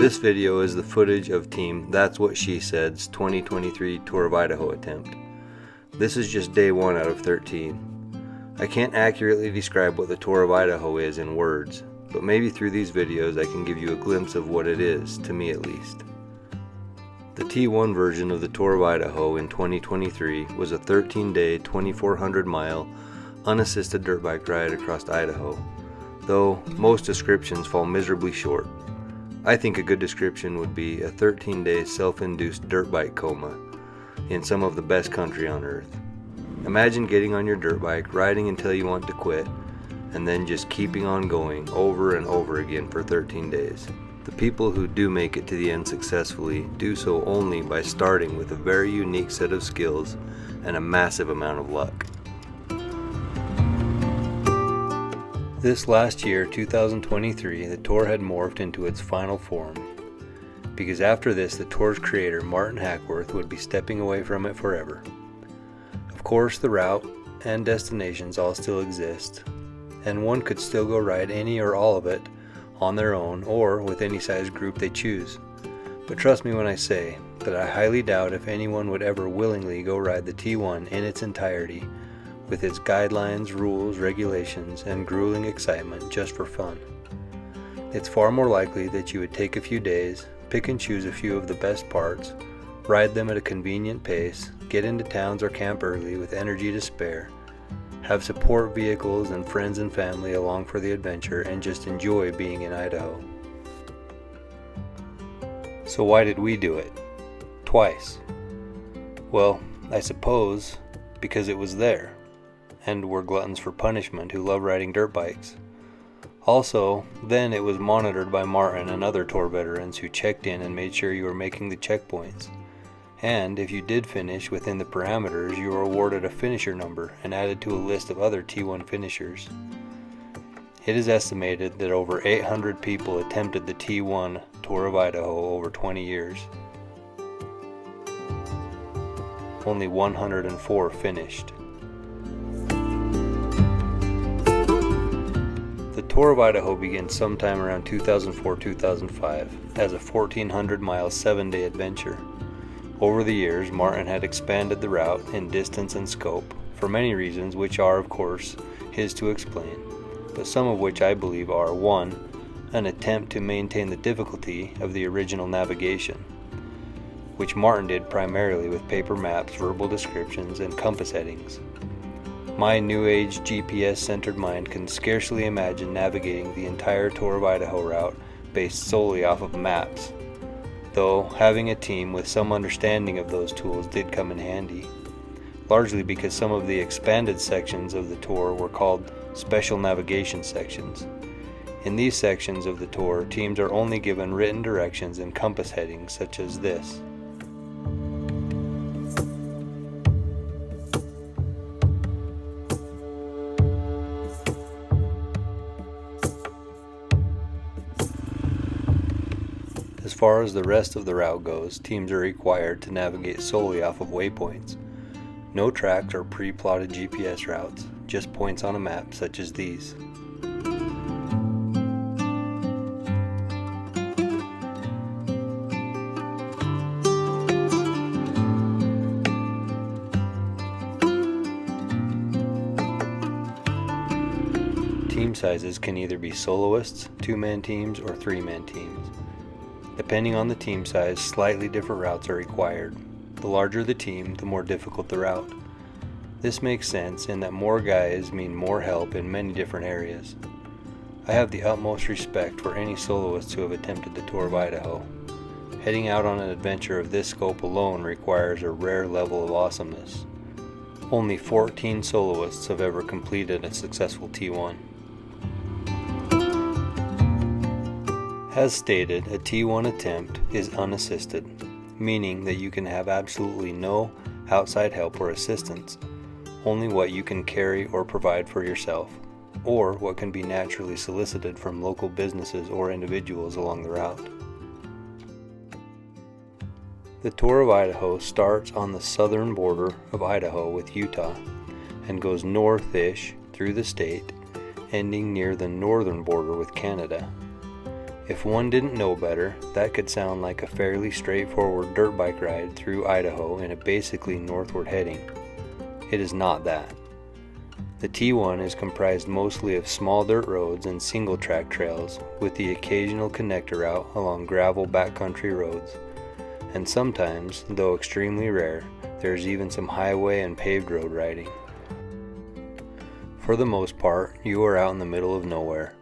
This video is the footage of Team That's What She Said's 2023 Tour of Idaho attempt. This is just day 1 out of 13. I can't accurately describe what the Tour of Idaho is in words, but maybe through these videos I can give you a glimpse of what it is, to me at least. The T1 version of the Tour of Idaho in 2023 was a 13-day, 2,400-mile, unassisted dirt bike ride across Idaho, though most descriptions fall miserably short. I think a good description would be a 13-day self-induced dirt bike coma in some of the best country on earth. Imagine getting on your dirt bike, riding until you want to quit, and then just keeping on going over and over again for 13 days. The people who do make it to the end successfully do so only by starting with a very unique set of skills and a massive amount of luck. This last year, 2023, the tour had morphed into its final form, because after this the tour's creator, Martin Hackworth, would be stepping away from it forever. Of course, the route and destinations all still exist, and one could still go ride any or all of it on their own or with any size group they choose. But trust me when I say that I highly doubt if anyone would ever willingly go ride the T1 in its entirety, with its guidelines, rules, regulations, and grueling excitement just for fun. It's far more likely that you would take a few days, pick and choose a few of the best parts, ride them at a convenient pace, get into towns or camp early with energy to spare, have support vehicles and friends and family along for the adventure, and just enjoy being in Idaho. So why did we do it? Twice. Well, I suppose because it was there, and we're gluttons for punishment who love riding dirt bikes. Also, then it was monitored by Martin and other tour veterans who checked in and made sure you were making the checkpoints. And if you did finish within the parameters, you were awarded a finisher number and added to a list of other T1 finishers. It is estimated that over 800 people attempted the T1 Tour of Idaho over 20 years. Only 104 finished. The Tour of Idaho began sometime around 2004-2005 as a 1,400-mile 7-day adventure. Over the years, Martin had expanded the route in distance and scope for many reasons, which are, of course, his to explain, but some of which I believe are: 1. An attempt to maintain the difficulty of the original navigation, which Martin did primarily with paper maps, verbal descriptions, and compass headings. My new age GPS-centered mind can scarcely imagine navigating the entire Tour of Idaho route based solely off of maps, though having a team with some understanding of those tools did come in handy, largely because some of the expanded sections of the tour were called special navigation sections. In these sections of the tour, teams are only given written directions and compass headings such as this. As far as the rest of the route goes, teams are required to navigate solely off of waypoints. No tracks or pre-plotted GPS routes, just points on a map such as these. Team sizes can either be soloists, 2-man teams, or 3-man teams. Depending on the team size, slightly different routes are required. The larger the team, the more difficult the route. This makes sense in that more guys mean more help in many different areas. I have the utmost respect for any soloists who have attempted the Tour of Idaho. Heading out on an adventure of this scope alone requires a rare level of awesomeness. Only 14 soloists have ever completed a successful T1. As stated, a T1 attempt is unassisted, meaning that you can have absolutely no outside help or assistance, only what you can carry or provide for yourself, or what can be naturally solicited from local businesses or individuals along the route. The Tour of Idaho starts on the southern border of Idaho with Utah and goes north-ish through the state, ending near the northern border with Canada. If one didn't know better, that could sound like a fairly straightforward dirt bike ride through Idaho in a basically northward heading. It is not that. The T1 is comprised mostly of small dirt roads and single track trails with the occasional connector route along gravel backcountry roads. And sometimes, though extremely rare, there's even some highway and paved road riding. For the most part, you are out in the middle of nowhere,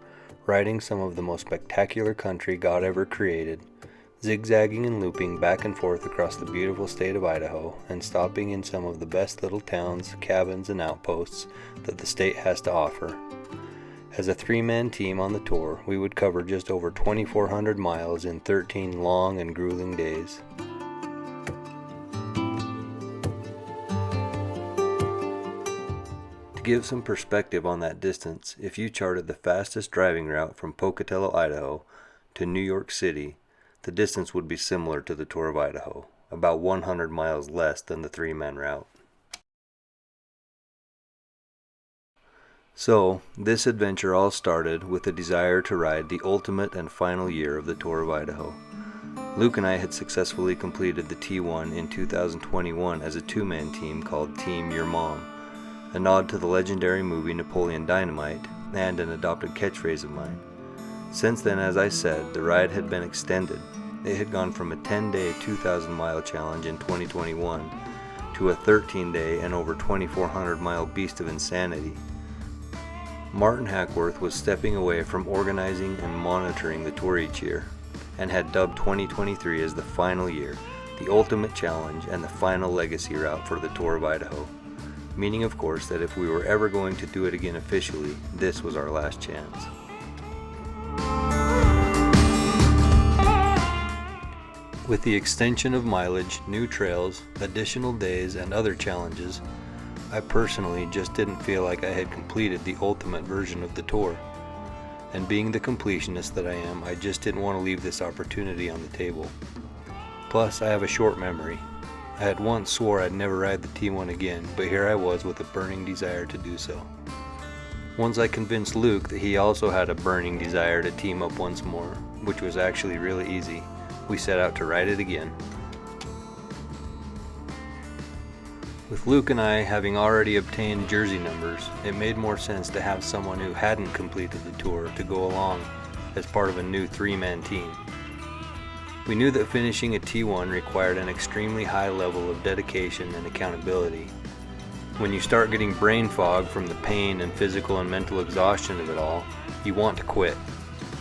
riding some of the most spectacular country God ever created, zigzagging and looping back and forth across the beautiful state of Idaho, and stopping in some of the best little towns, cabins, and outposts that the state has to offer. As a three-man team on the tour, we would cover just over 2,400 miles in 13 long and grueling days. To give some perspective on that distance, if you charted the fastest driving route from Pocatello, Idaho to New York City, the distance would be similar to the Tour of Idaho, about 100 miles less than the three-man route. So, this adventure all started with a desire to ride the ultimate and final year of the Tour of Idaho. Luke and I had successfully completed the T1 in 2021 as a two-man team called Team Your Mom, a nod to the legendary movie Napoleon Dynamite and an adopted catchphrase of mine. Since then, as I said, the ride had been extended. It had gone from a 10-day 2,000-mile challenge in 2021 to a 13-day and over 2,400-mile beast of insanity. Martin Hackworth was stepping away from organizing and monitoring the tour each year, and had dubbed 2023 as the final year, the ultimate challenge, and the final legacy route for the Tour of Idaho. Meaning, of course, that if we were ever going to do it again officially, this was our last chance. With the extension of mileage, new trails, additional days, and other challenges, I personally just didn't feel like I had completed the ultimate version of the tour. And being the completionist that I am, I just didn't want to leave this opportunity on the table. Plus, I have a short memory. I had once swore I'd never ride the T1 again, but here I was with a burning desire to do so. Once I convinced Luke that he also had a burning desire to team up once more, which was actually really easy, we set out to ride it again. With Luke and I having already obtained jersey numbers, it made more sense to have someone who hadn't completed the tour to go along as part of a new three-man team. We knew that finishing a T1 required an extremely high level of dedication and accountability. When you start getting brain fog from the pain and physical and mental exhaustion of it all, you want to quit.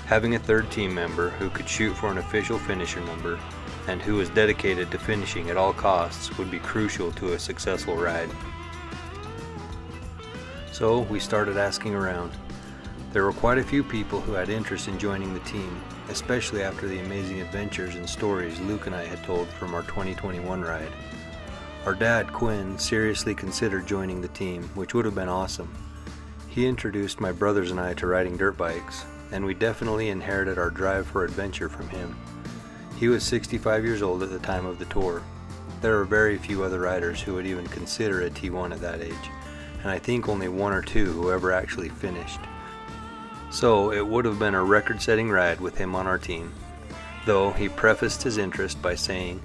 Having a third team member who could shoot for an official finisher number and who was dedicated to finishing at all costs would be crucial to a successful ride. So we started asking around. There were quite a few people who had interest in joining the team, especially after the amazing adventures and stories Luke and I had told from our 2021 ride. Our dad, Quinn, seriously considered joining the team, which would have been awesome. He introduced my brothers and I to riding dirt bikes, and we definitely inherited our drive for adventure from him. He was 65 years old at the time of the tour. There are very few other riders who would even consider a T1 at that age, and I think only one or two who ever actually finished. So it would have been a record-setting ride with him on our team, though he prefaced his interest by saying,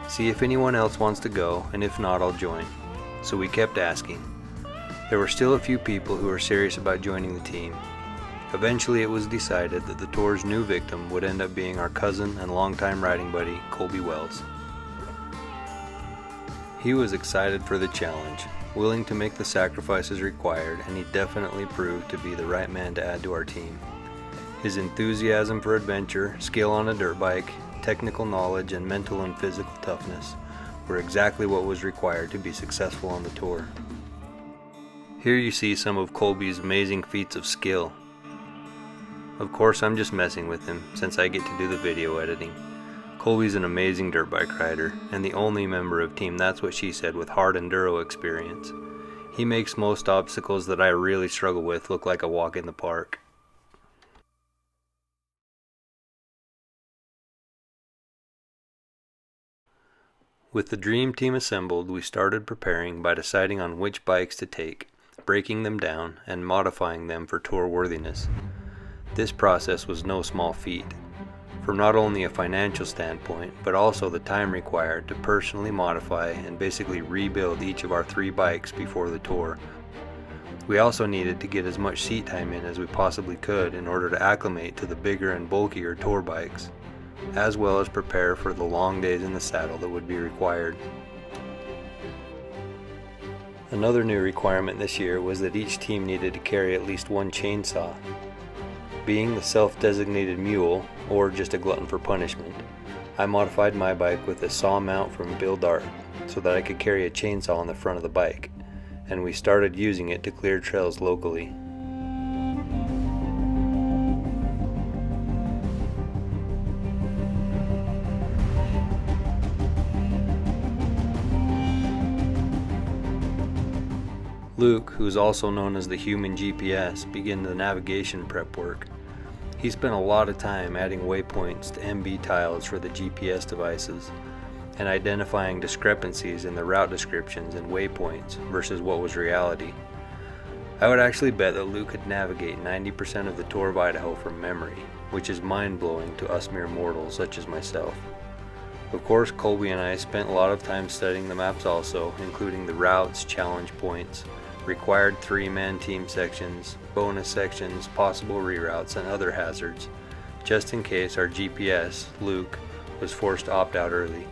"See if anyone else wants to go, and if not, I'll join." So we kept asking. There were still a few people who were serious about joining the team. Eventually it was decided that the tour's new victim would end up being our cousin and longtime riding buddy, Colby Wells. He was excited for the challenge, willing to make the sacrifices required, and he definitely proved to be the right man to add to our team. His enthusiasm for adventure, skill on a dirt bike, technical knowledge, and mental and physical toughness were exactly what was required to be successful on the tour. Here you see some of Colby's amazing feats of skill. Of course, I'm just messing with him since I get to do the video editing. Colby's an amazing dirt bike rider and the only member of Team That's What She Said with hard enduro experience. He makes most obstacles that I really struggle with look like a walk in the park. With the dream team assembled, we started preparing by deciding on which bikes to take, breaking them down, and modifying them for tour worthiness. This process was no small feat. from not only a financial standpoint, but also the time required to personally modify and basically rebuild each of our 3 bikes before the tour. We also needed to get as much seat time in as we possibly could in order to acclimate to the bigger and bulkier tour bikes, as well as prepare for the long days in the saddle that would be required. Another new requirement this year was that each team needed to carry at least 1 chainsaw. Being the self-designated mule, or just a glutton for punishment, I modified my bike with a saw mount from Bill Dart so that I could carry a chainsaw on the front of the bike, and we started using it to clear trails locally. Luke, who's also known as the human GPS, began the navigation prep work. He spent a lot of time adding waypoints to MB tiles for the GPS devices and identifying discrepancies in the route descriptions and waypoints versus what was reality. I would actually bet that Luke could navigate 90% of the Tour of Idaho from memory, which is mind-blowing to us mere mortals such as myself. Of course, Colby and I spent a lot of time studying the maps also, including the routes, challenge points, required 3-man team sections, bonus sections, possible reroutes, and other hazards, just in case our GPS, Luke, was forced to opt out early,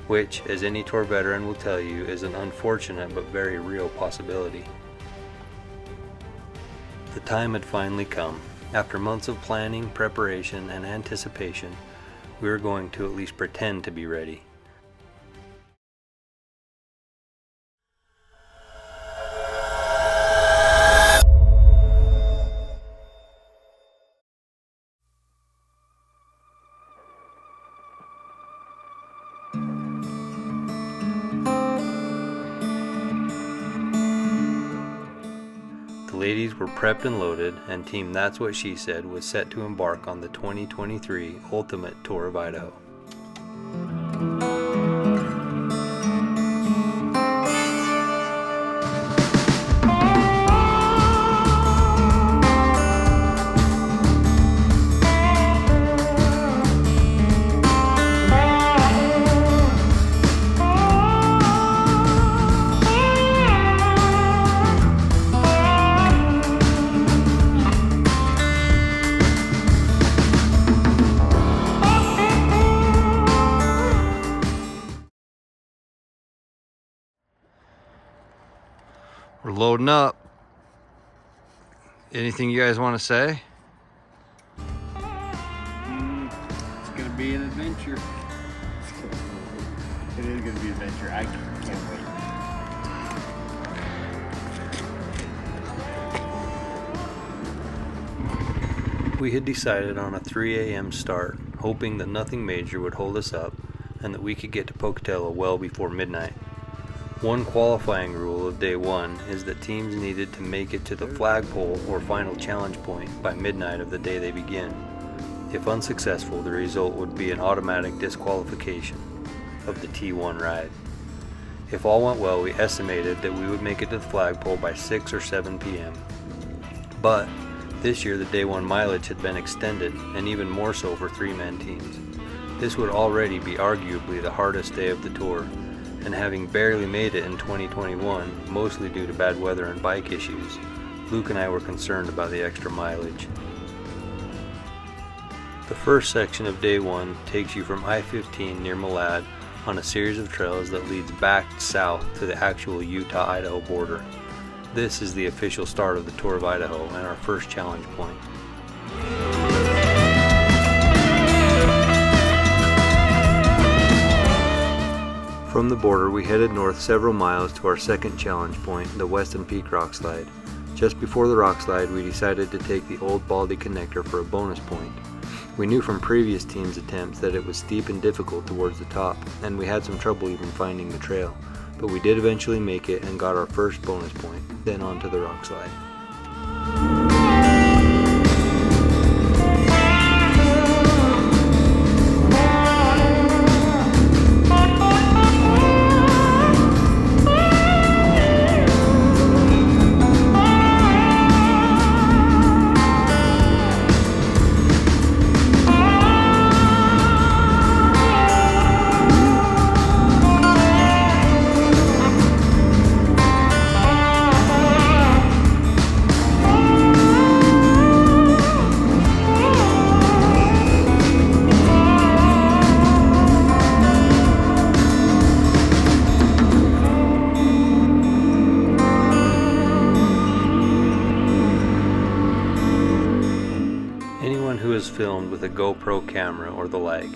which, as any tour veteran will tell you, is an unfortunate but very real possibility. The time had finally come. After months of planning, preparation, and anticipation, we were going to at least pretend to be ready. The ladies were prepped and loaded, and Team That's What She Said was set to embark on the 2023 Ultimate Tour of Idaho. We're loading up. Anything you guys want to say? It's gonna be an adventure. It is gonna be an adventure. I can't wait. We had decided on a 3 a.m. start, hoping that nothing major would hold us up and that we could get to Pocatello well before midnight. One qualifying rule of day 1 is that teams needed to make it to the flagpole or final challenge point by midnight of the day they begin. If unsuccessful, the result would be an automatic disqualification of the T1 ride. If all went well, we estimated that we would make it to the flagpole by 6 or 7 p.m. But this year the day 1 mileage had been extended, and even more so for 3-man teams. This would already be arguably the hardest day of the tour, and having barely made it in 2021, mostly due to bad weather and bike issues, Luke and I were concerned about the extra mileage. The first section of day 1 takes you from I-15 near Malad on a series of trails that leads back south to the actual Utah-Idaho border. This is the official start of the Tour of Idaho and our first challenge point. From the border, we headed north several miles to our second challenge point, the Weston Peak Rock Slide. Just before the rock slide, we decided to take the Old Baldy Connector for a bonus point. We knew from previous teams' attempts that it was steep and difficult towards the top, and we had some trouble even finding the trail, but we did eventually make it and got our first bonus point, then onto the rock slide. filmed with a GoPro camera or the like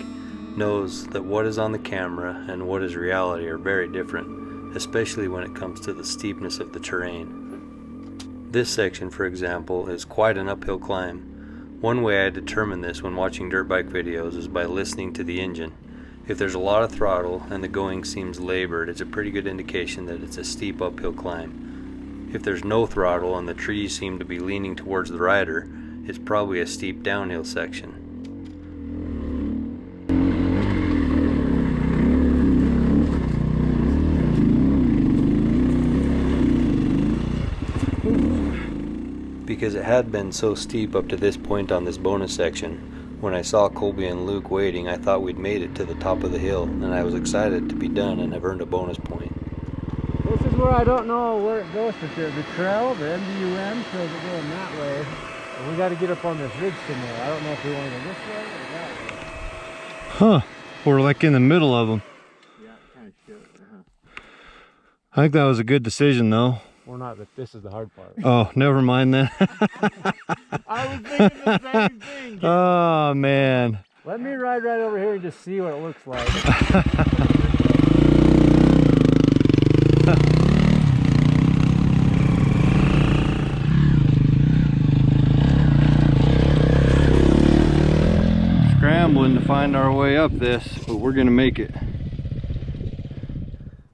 knows that what is on the camera and what is reality are very different, especially when it comes to the steepness of the terrain. This section, for example, is quite an uphill climb. One way I determine this when watching dirt bike videos is by listening to the engine. If there's a lot of throttle and the going seems labored, it's a pretty good indication that it's a steep uphill climb. If there's no throttle and the trees seem to be leaning towards the rider, it's probably a steep downhill section. Because it had been so steep up to this point on this bonus section, when I saw Colby and Luke waiting, I thought we'd made it to the top of the hill, and I was excited to be done and have earned a bonus point. This is where I don't know where it goes to. The trail, the MDUM, shows it going that way. And we got to get up on this ridge somewhere. I don't know if we want to go this way or that way. Huh. We're like in the middle of them. Yeah, it kind of shows. I think that was a good decision though. We're not, but this is the hard part. Oh, never mind then. I was thinking the same thing. Oh, man. Let me ride right over here and just see what it looks like. Scrambling to find our way up this, but we're going to make it.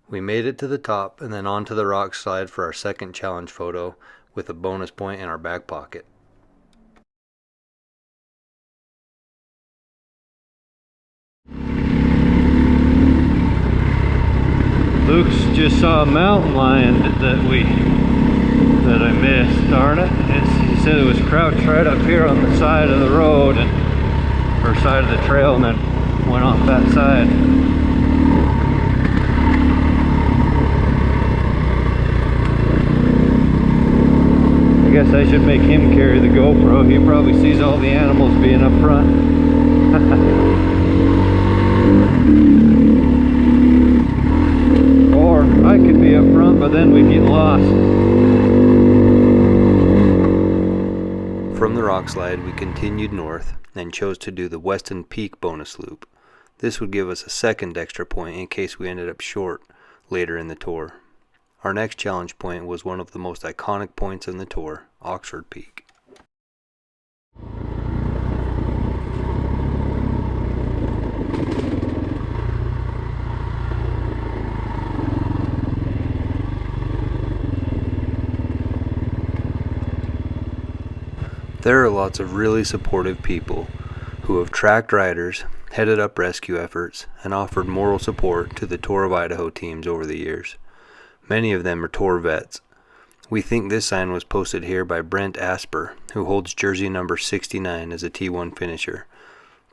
We made it to the top and then onto the rock slide for our second challenge photo with a bonus point in our back pocket. Luke's just saw a mountain lion that I missed. Darn it. He said it was crouched right up here on the side of the road or side of the trail, and then went off that side. I guess I should make him carry the GoPro. He probably sees all the animals being up front. Or I could be up front, but then we'd get lost. From the rock slide, we continued north and chose to do the Weston Peak bonus loop. This would give us a second extra point in case we ended up short later in the tour. Our next challenge point was one of the most iconic points in the tour, Oxford Peak. There are lots of really supportive people who have tracked riders, headed up rescue efforts, and offered moral support to the Tour of Idaho teams over the years. Many of them are tour vets. We think this sign was posted here by Brent Asper, who holds jersey number 69 as a T1 finisher.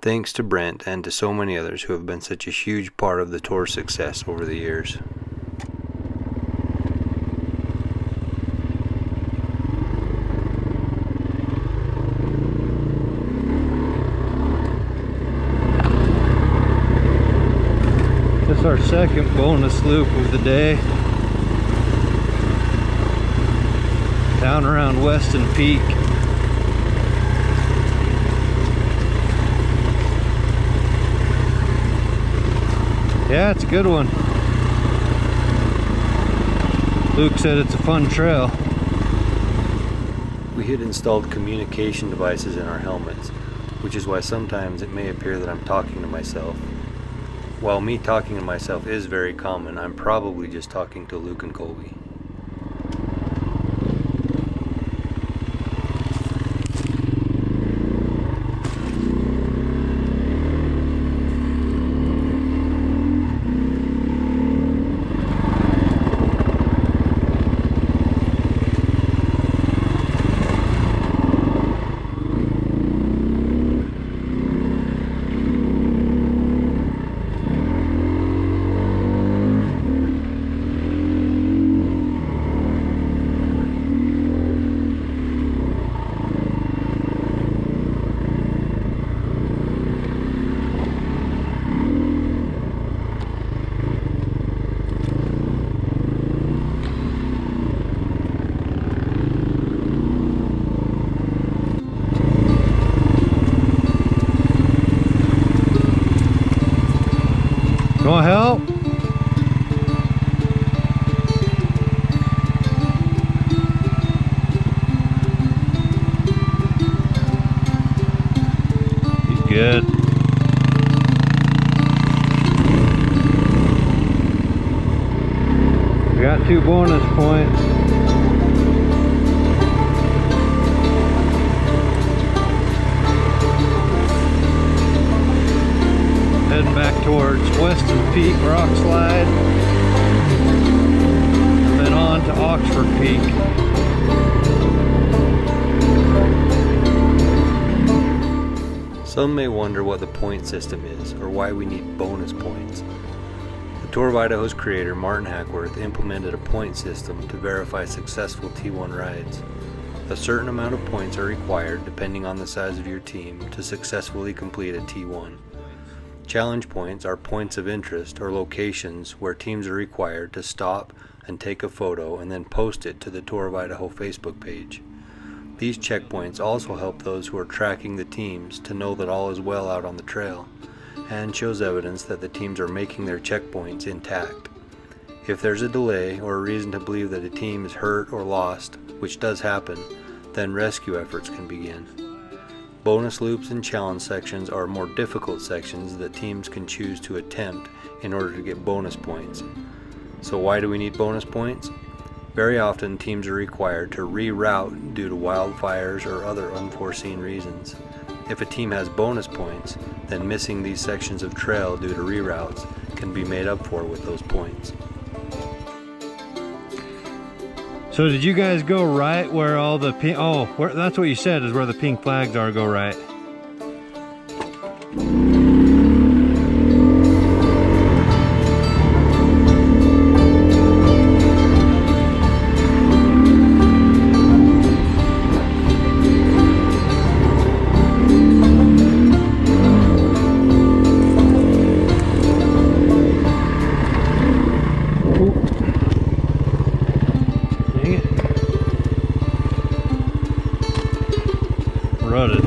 Thanks to Brent and to so many others who have been such a huge part of the tour's success over the years. This is our second bonus loop of the day. Down around Weston Peak. Yeah, it's a good one. Luke said it's a fun trail. We had installed communication devices in our helmets, which is why sometimes it may appear that I'm talking to myself. While me talking to myself is very common, I'm probably just talking to Luke and Colby. good. We got 2 bonus points. Heading back towards Weston Peak Rock Slide, then on to Oxford Peak. Some may wonder what the point system is or why we need bonus points. The Tour of Idaho's creator, Martin Hackworth, implemented a point system to verify successful T1 rides. A certain amount of points are required, depending on the size of your team, to successfully complete a T1. Challenge points are points of interest or locations where teams are required to stop and take a photo and then post it to the Tour of Idaho Facebook page. These checkpoints also help those who are tracking the teams to know that all is well out on the trail, and shows evidence that the teams are making their checkpoints intact. If there's a delay or a reason to believe that a team is hurt or lost, which does happen, then rescue efforts can begin. Bonus loops and challenge sections are more difficult sections that teams can choose to attempt in order to get bonus points. So why do we need bonus points? Very often teams are required to reroute due to wildfires or other unforeseen reasons. If a team has bonus points, then missing these sections of trail due to reroutes can be made up for with those points. So did you guys go right where all the pink, that's what you said is where the pink flags are, go right. Rutted.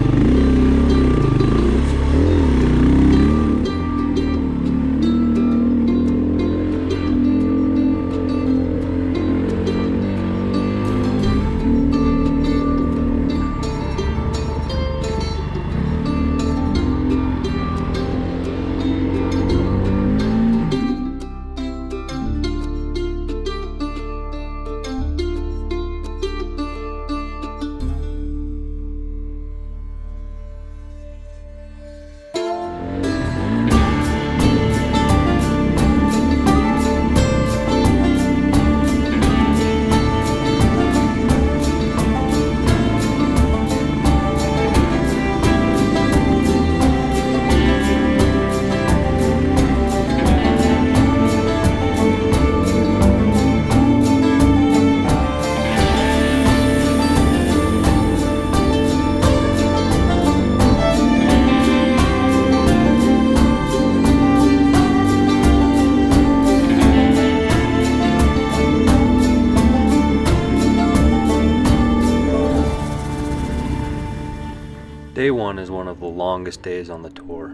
Day 1 is one of the longest days on the tour.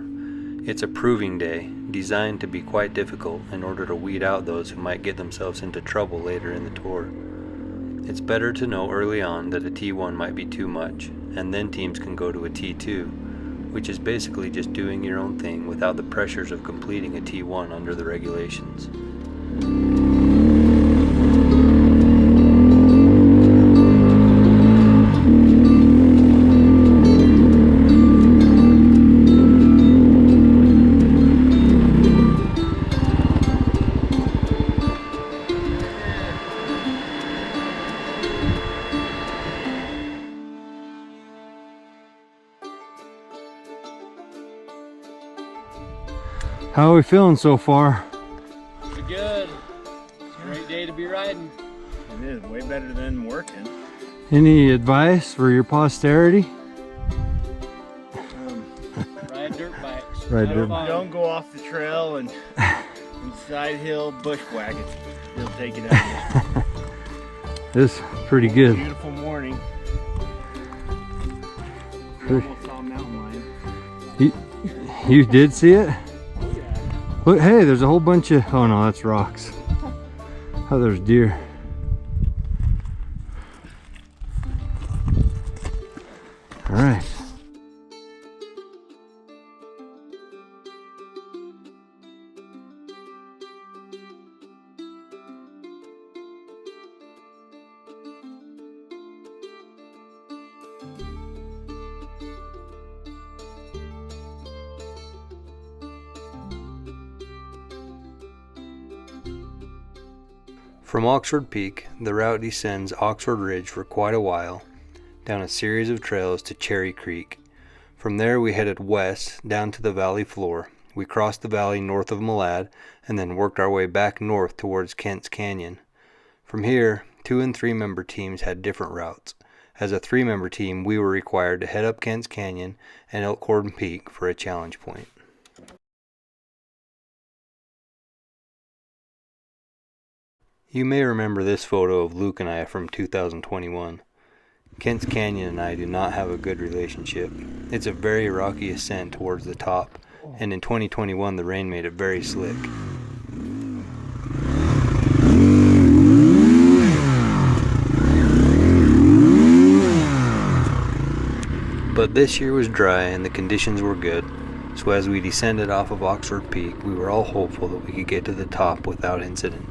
It's a proving day, designed to be quite difficult in order to weed out those who might get themselves into trouble later in the tour. It's better to know early on that a T1 might be too much, and then teams can go to a T2, which is basically just doing your own thing without the pressures of completing a T1 under the regulations. How are we feeling so far? Pretty good. It's a great day to be riding. It is way better than working. Any advice for your posterity? Ride dirt bikes. Ride dirt bikes. Don't go off the trail and side hill bushwhack it. It'll take it out. This is pretty good. Beautiful morning. Almost saw a mountain lion. You did see it? Look, hey, there's a whole bunch of, oh no, that's rocks. Oh, there's deer. All right. From Oxford Peak, the route descends Oxford Ridge for quite a while, down a series of trails to Cherry Creek. From there we headed west down to the valley floor. We crossed the valley north of Malad and then worked our way back north towards Kent's Canyon. From here, 2 and 3 member teams had different routes. As a 3-member team, we were required to head up Kent's Canyon and Elkhorn Peak for a challenge point. You may remember this photo of Luke and I from 2021. Kent's Canyon and I do not have a good relationship. It's a very rocky ascent towards the top, and in 2021 the rain made it very slick. But this year was dry and the conditions were good, so as we descended off of Oxford Peak, we were all hopeful that we could get to the top without incident.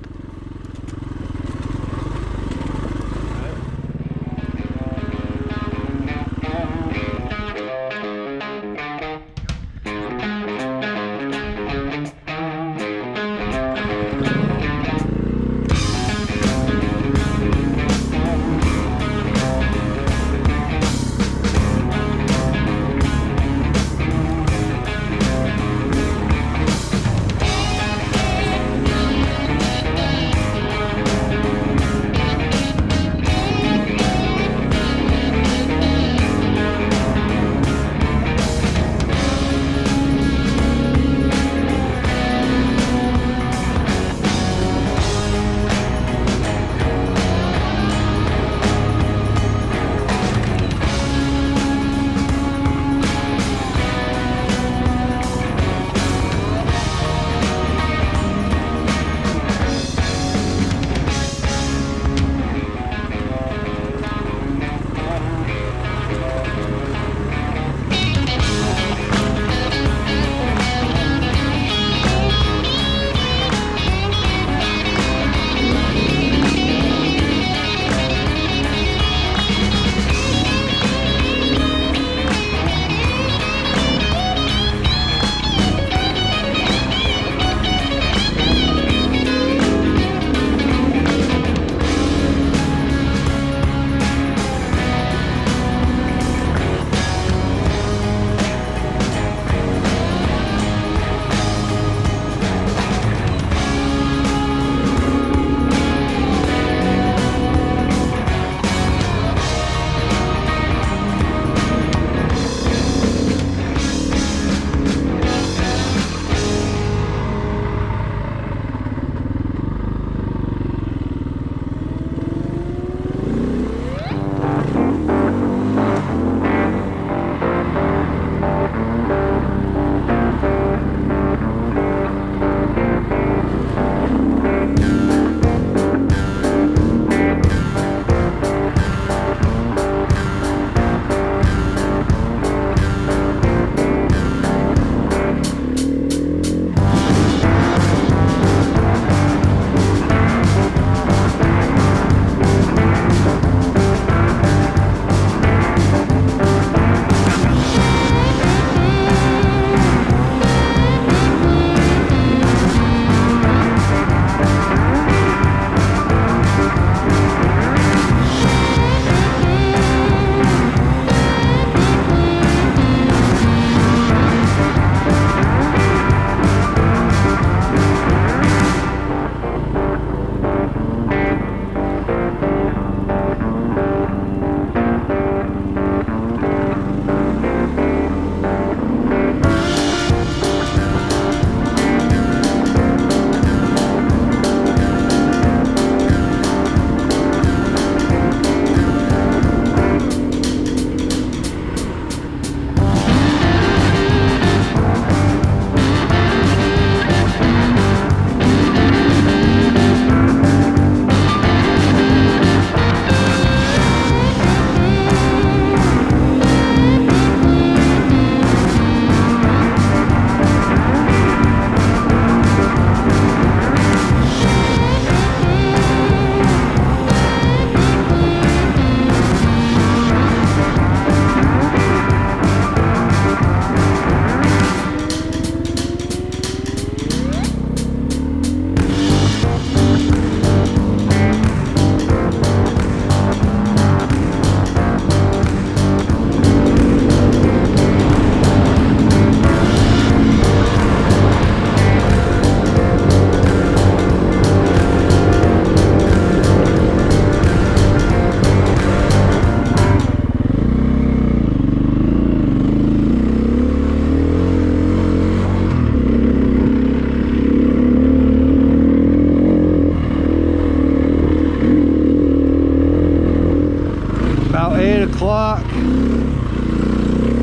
about 8 o'clock.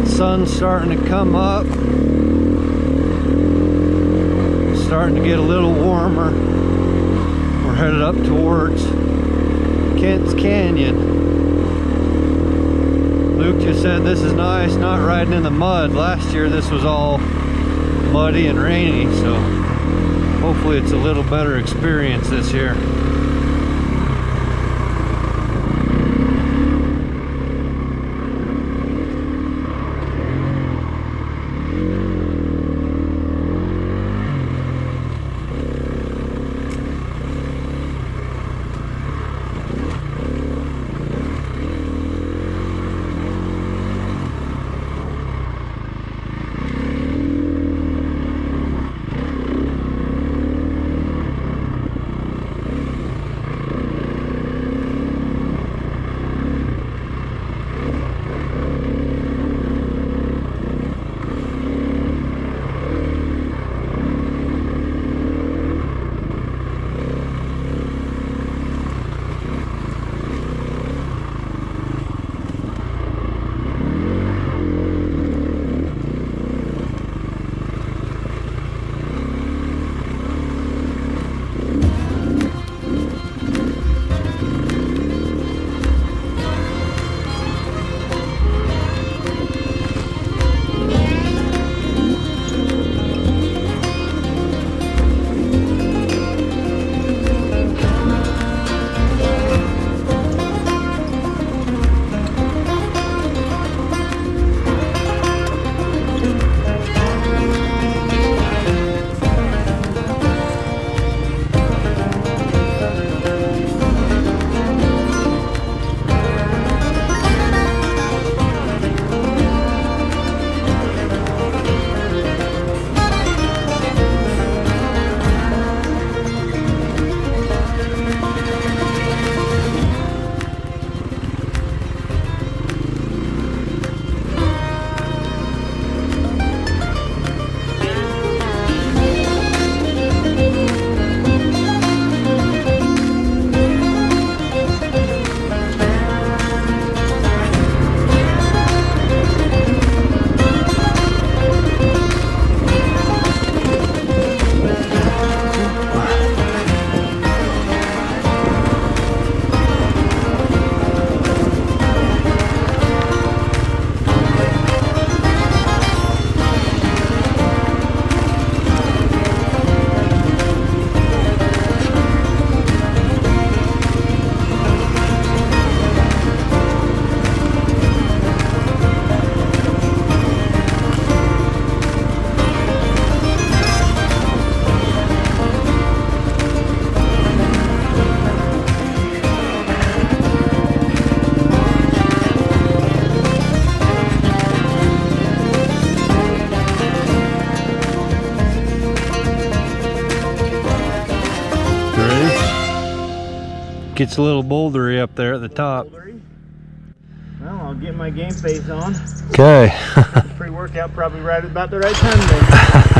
Sun's starting to come up. Starting to get a little warmer. We're headed up towards Kent's Canyon. Luke just said this is nice, not riding in the mud. Last year this was all muddy and rainy, so hopefully it's a little better experience this year. Gets a little bouldery up there at the top. Well, I'll get my game face on. Okay. Pre-workout probably right about the right time then.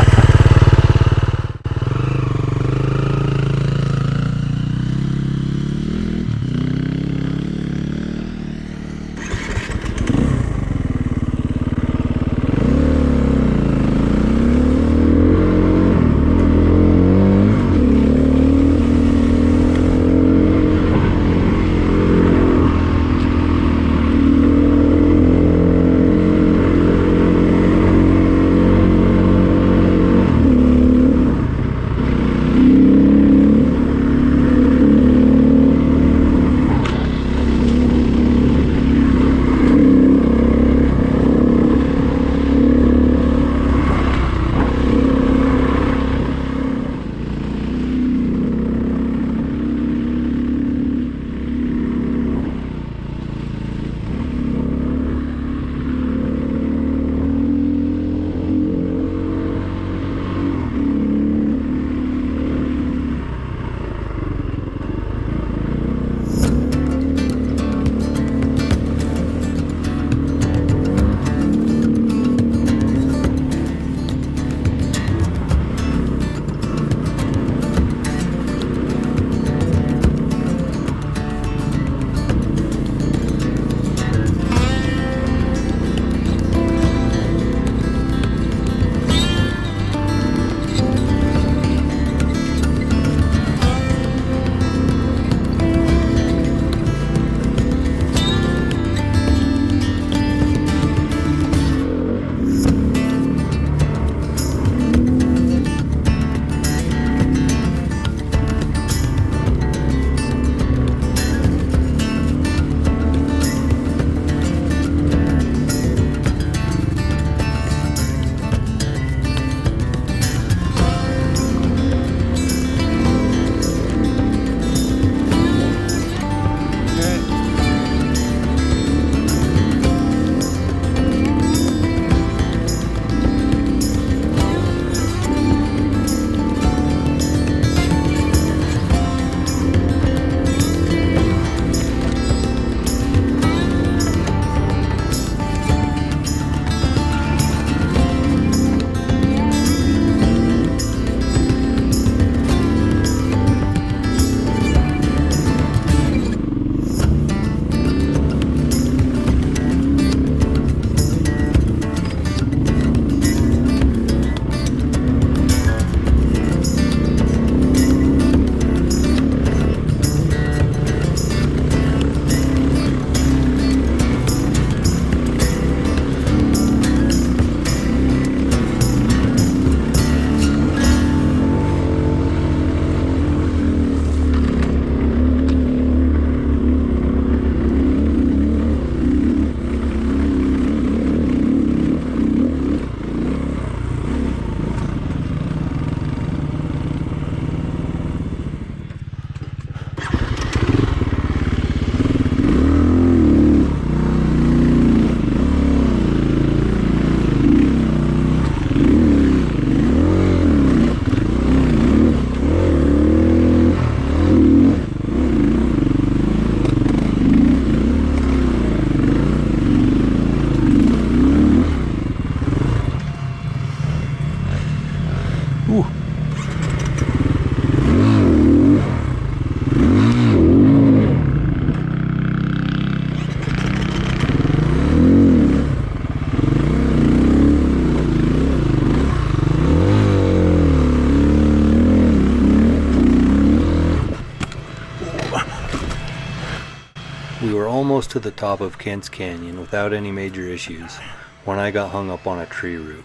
We were almost to the top of Kent's Canyon without any major issues when I got hung up on a tree root.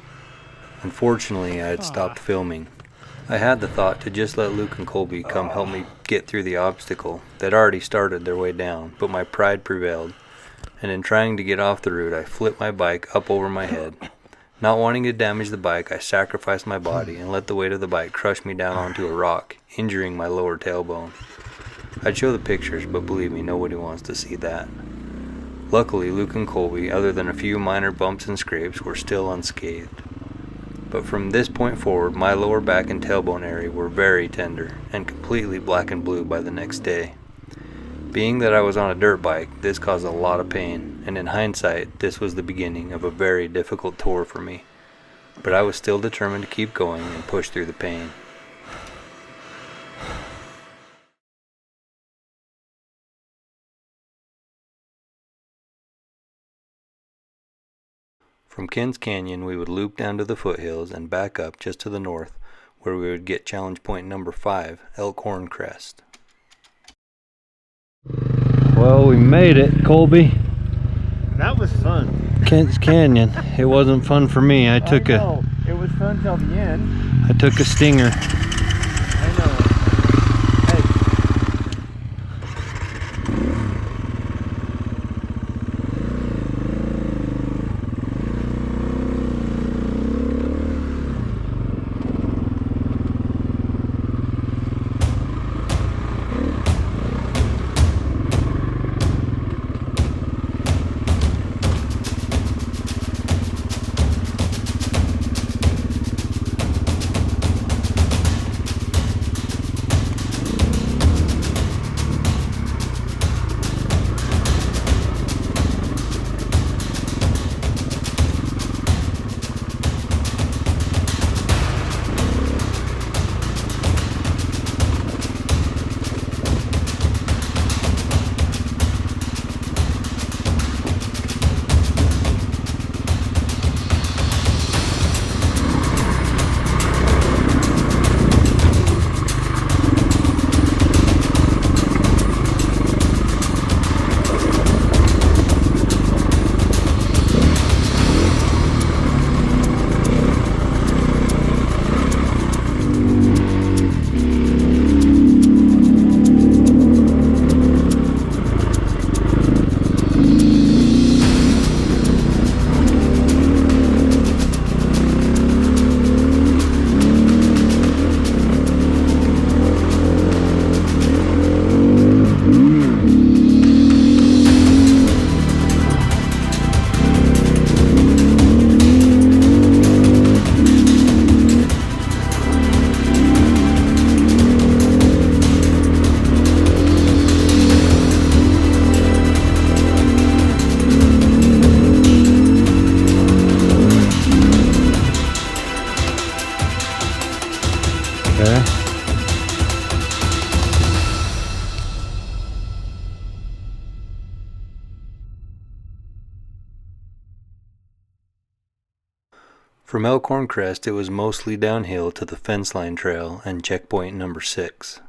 Unfortunately, I had stopped filming. I had the thought to just let Luke and Colby come help me get through the obstacle that already started their way down, but my pride prevailed, and in trying to get off the route, I flipped my bike up over my head. Not wanting to damage the bike, I sacrificed my body and let the weight of the bike crush me down onto a rock, injuring my lower tailbone. I'd show the pictures, but believe me, nobody wants to see that. Luckily, Luke and Colby, other than a few minor bumps and scrapes, were still unscathed. But from this point forward, my lower back and tailbone area were very tender and completely black and blue by the next day. Being that I was on a dirt bike, this caused a lot of pain, and in hindsight, this was the beginning of a very difficult tour for me. But I was still determined to keep going and push through the pain. From Kent's Canyon, we would loop down to the foothills and back up just to the north, where we would get challenge point number 5, Elkhorn Crest. Well, we made it, Colby. That was fun. Kent's Canyon. It wasn't fun for me. It was fun till the end. I took a stinger. I know. Hey. From Elkhorn Crest, it was mostly downhill to the fence line trail and checkpoint number 6.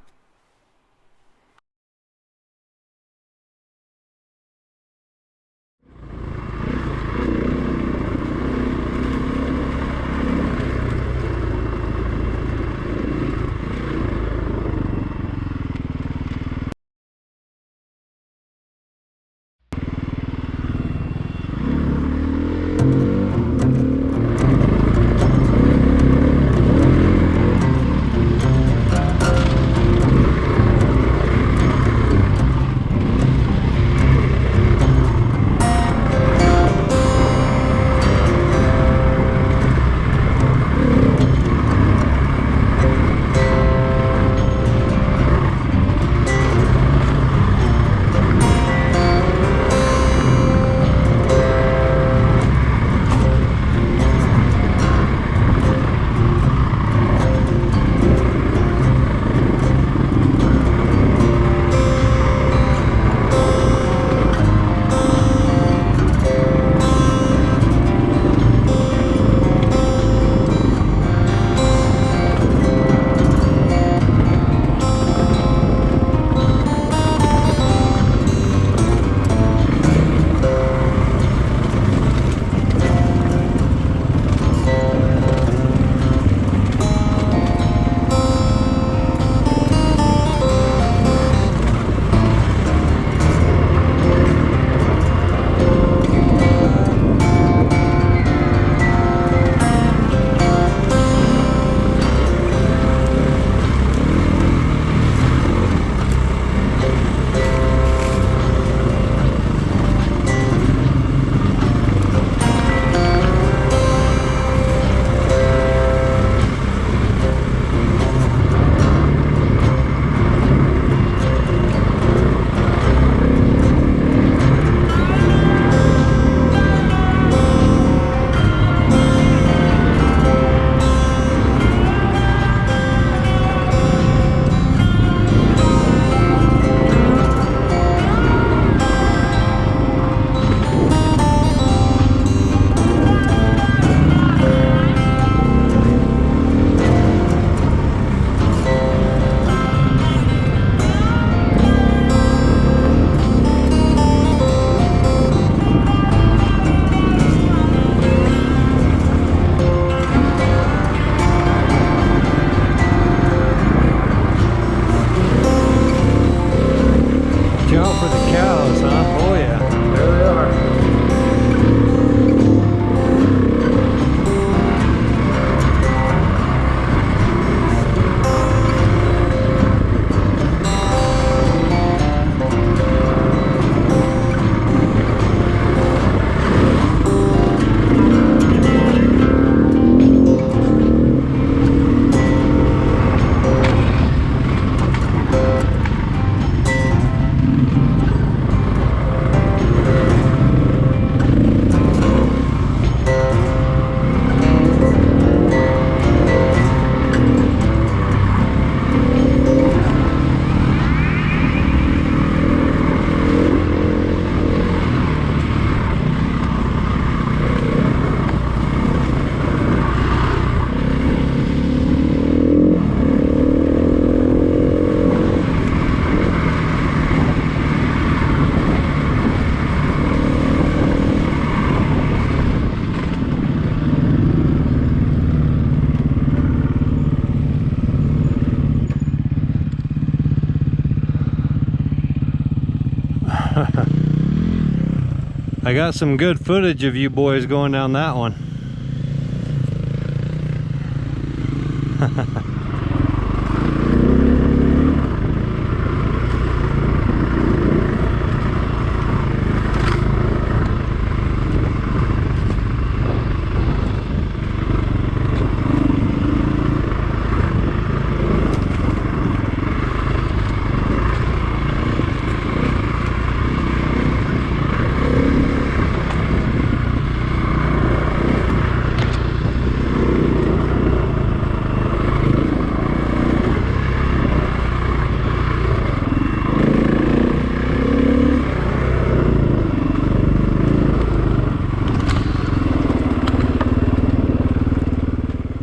I got some good footage of you boys going down that one.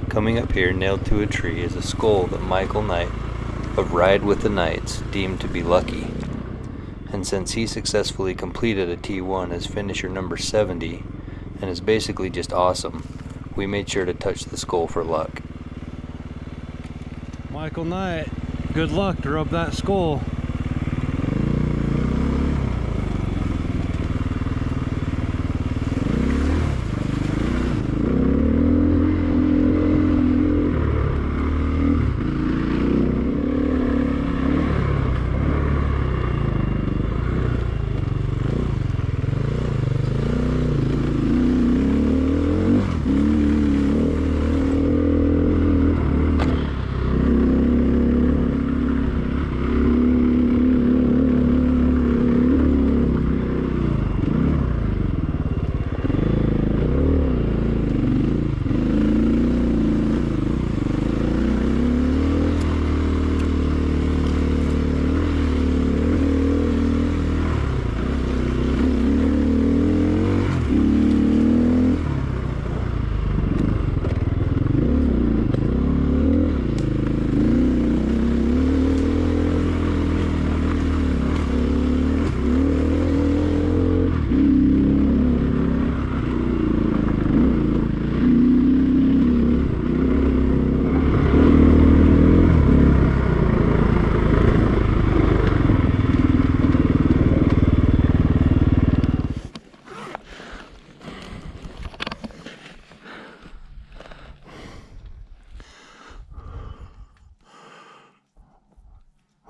Coming up here, nailed to a tree, is a skull that Michael Knight of Ride with the Knights deemed to be lucky. And since he successfully completed a T1 as finisher number 70 and is basically just awesome, we made sure to touch the skull for luck. Michael Knight, good luck to rub that skull.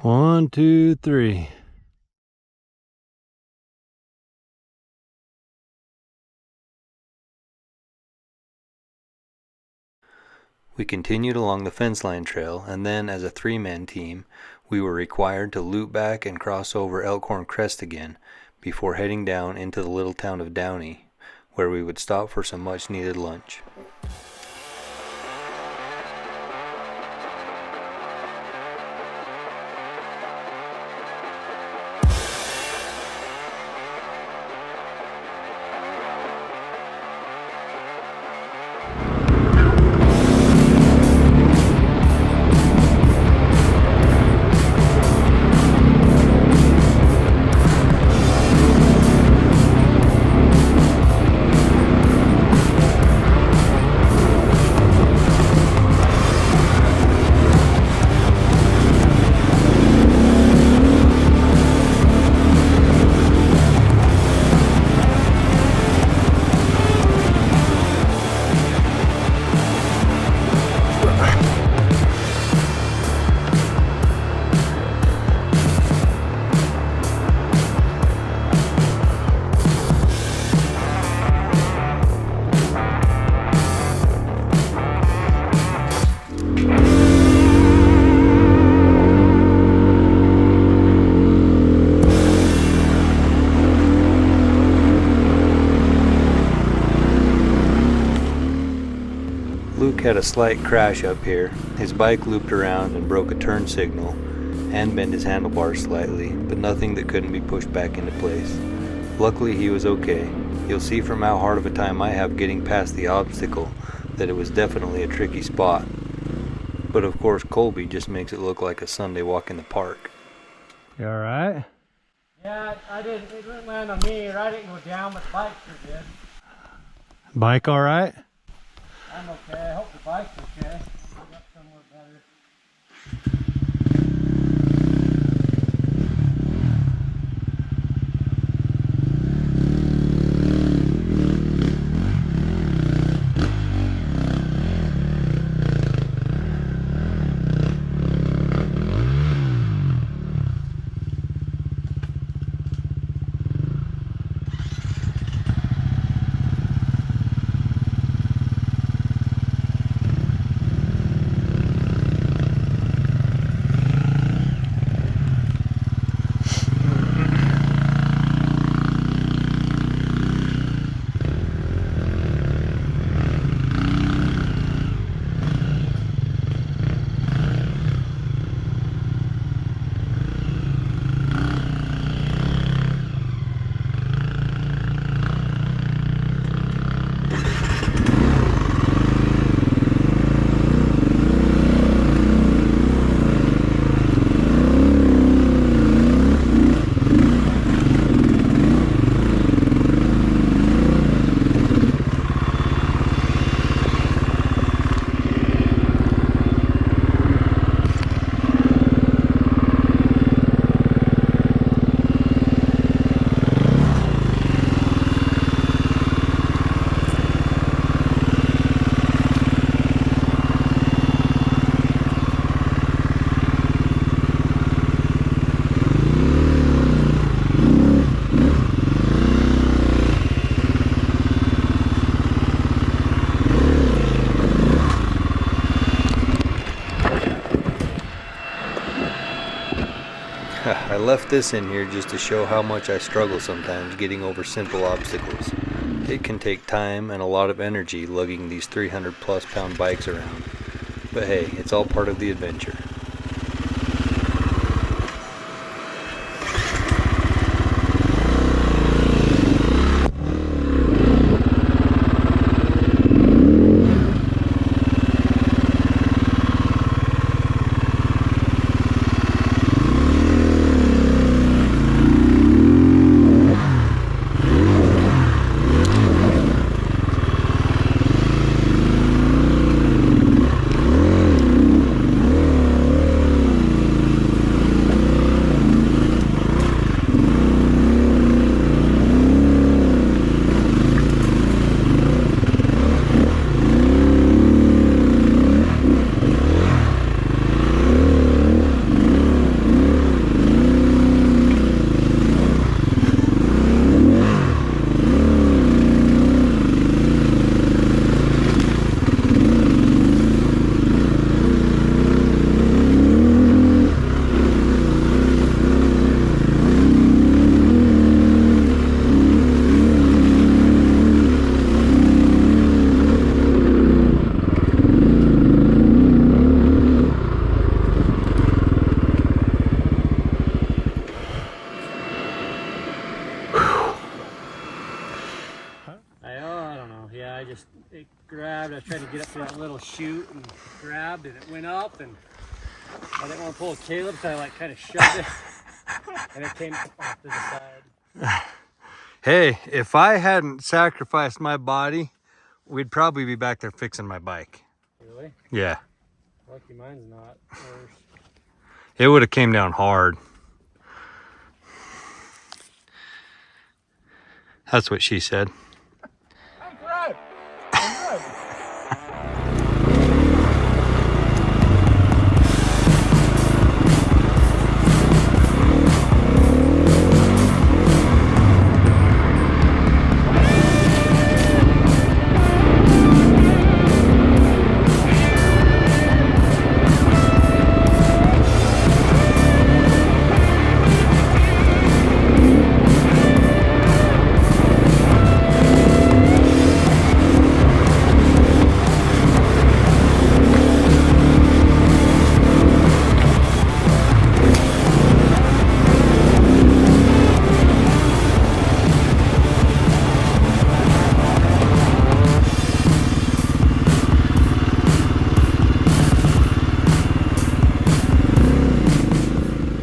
One, two, three. We continued along the fence line trail, and then as a 3-man team, we were required to loop back and cross over Elkhorn Crest again before heading down into the little town of Downey, where we would stop for some much needed lunch. Luke had a slight crash up here. His bike looped around and broke a turn signal and bent his handlebars slightly, but nothing that couldn't be pushed back into place. Luckily he was okay. You'll see from how hard of a time I have getting past the obstacle that it was definitely a tricky spot. But of course Colby just makes it look like a Sunday walk in the park. You alright? Yeah, I didn't. It didn't land on me, or I didn't go down, but the bike sure did. Bike alright? I'm okay. I hope the bike's okay. I'll get somewhere better. left this in here just to show how much I struggle sometimes getting over simple obstacles. It can take time and a lot of energy lugging these 300+ pound bikes around. But hey, it's all part of the adventure. It grabbed. I tried to get up to that little chute and grabbed, and it went up, and I didn't want to pull a Kaleb, so I like kind of shoved it, and it came off to the side. Hey, if I hadn't sacrificed my body, we'd probably be back there fixing my bike. Really? Yeah. Lucky mine's not worse. It would have came down hard. That's what she said. I'm good. I'm good.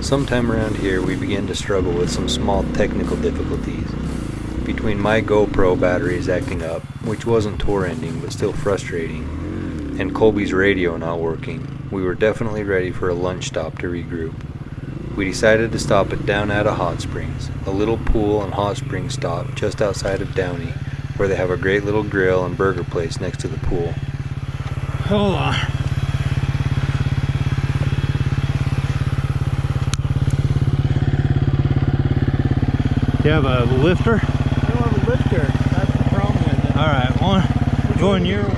Sometime around here we began to struggle with some small technical difficulties. Between my GoPro batteries acting up, which wasn't tour ending but still frustrating, and Colby's radio not working, we were definitely ready for a lunch stop to regroup. We decided to stop at Downata Hot Springs, a little pool and hot spring stop just outside of Downey, where they have a great little grill and burger place next to the pool. Hold on. You have a lifter? I don't have a lifter. That's the problem with it. Alright, one. Going your way.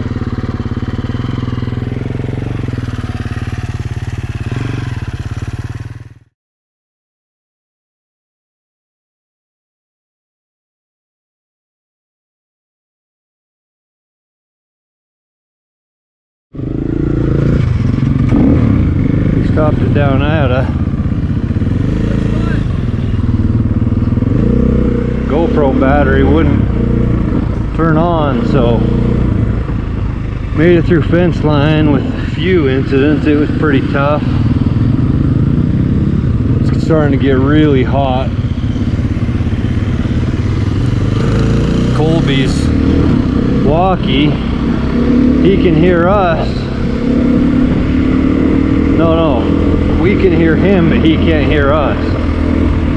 We stopped at Downata. GoPro battery wouldn't turn on, so made it through fence line with a few incidents. It was pretty tough. It's starting to get really hot. Colby's walkie, he can hear us. No, we can hear him, but he can't hear us.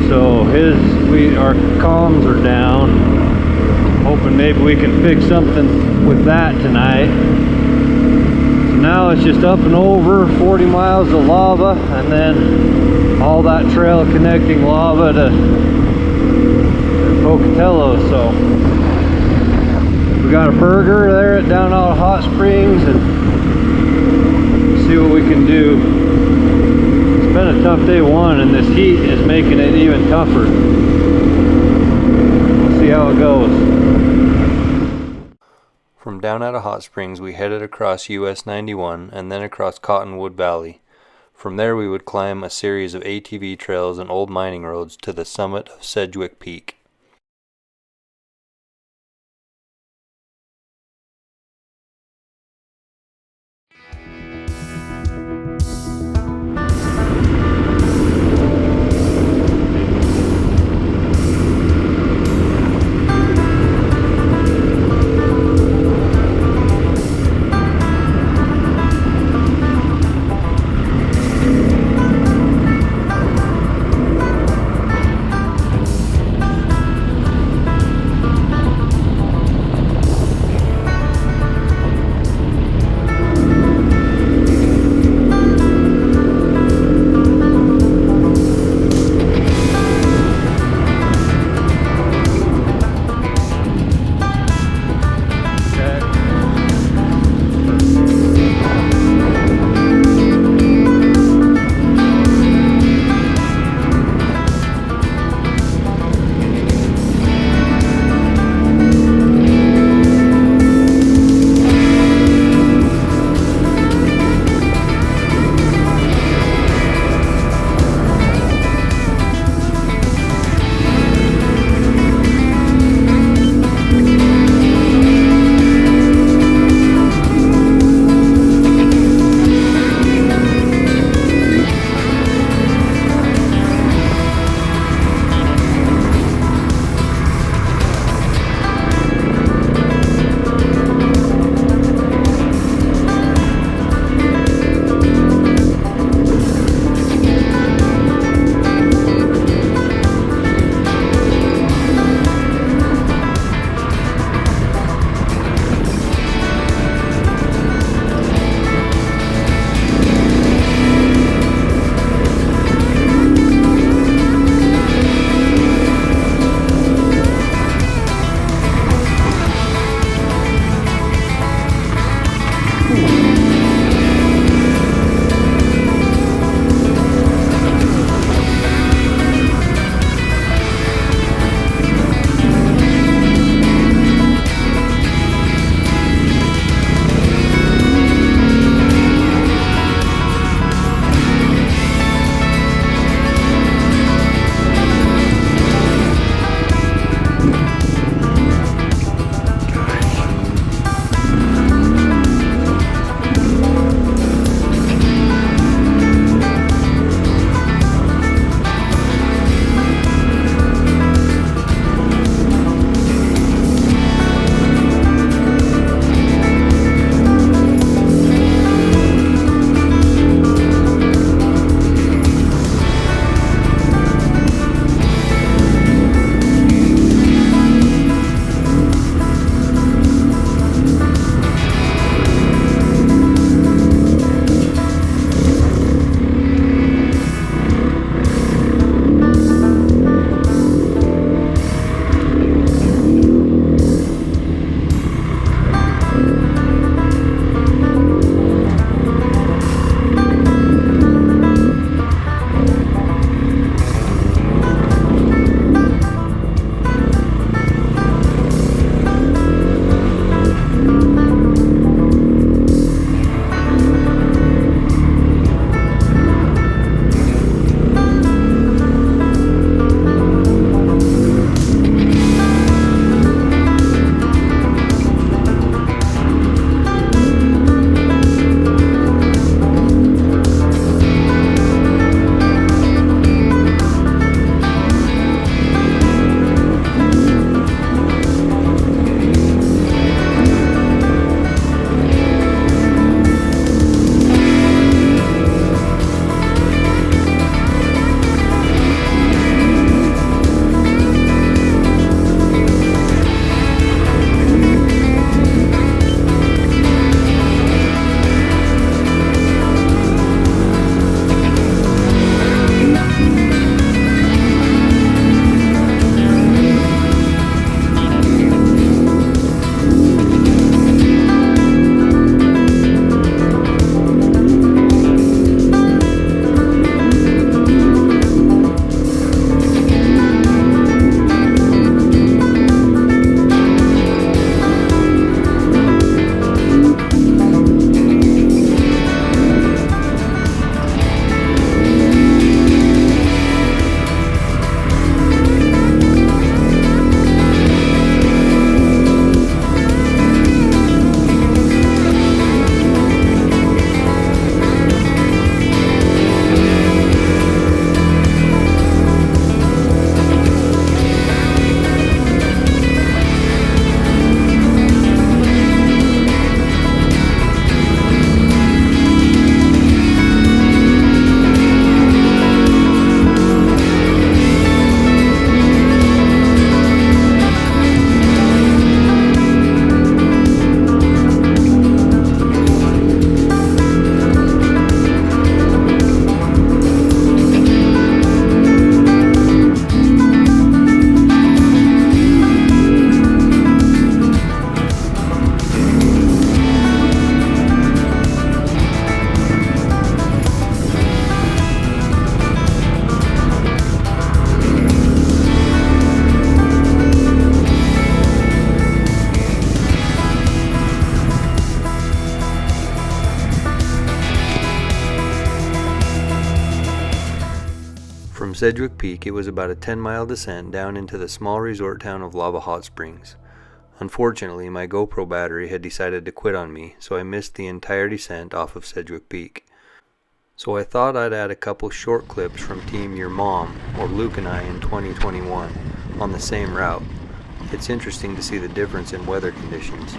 So our comms are down. Hoping maybe we can fix something with that tonight. So now it's just up and over 40 miles of lava, and then all that trail connecting lava to Pocatello. So we got a burger there at Downata Hot Springs, and see what we can do. been a tough day one, and this heat is making it even tougher. We'll see how it goes. From down out of Hot Springs, we headed across US 91 and then across Cottonwood Valley. From there we would climb a series of ATV trails and old mining roads to the summit of Sedgwick Peak. Sedgwick Peak, it was about a 10-mile descent down into the small resort town of Lava Hot Springs. Unfortunately, my GoPro battery had decided to quit on me, so I missed the entire descent off of Sedgwick Peak. So I thought I'd add a couple short clips from Team Your Mom, or Luke and I in 2021, on the same route. It's interesting to see the difference in weather conditions.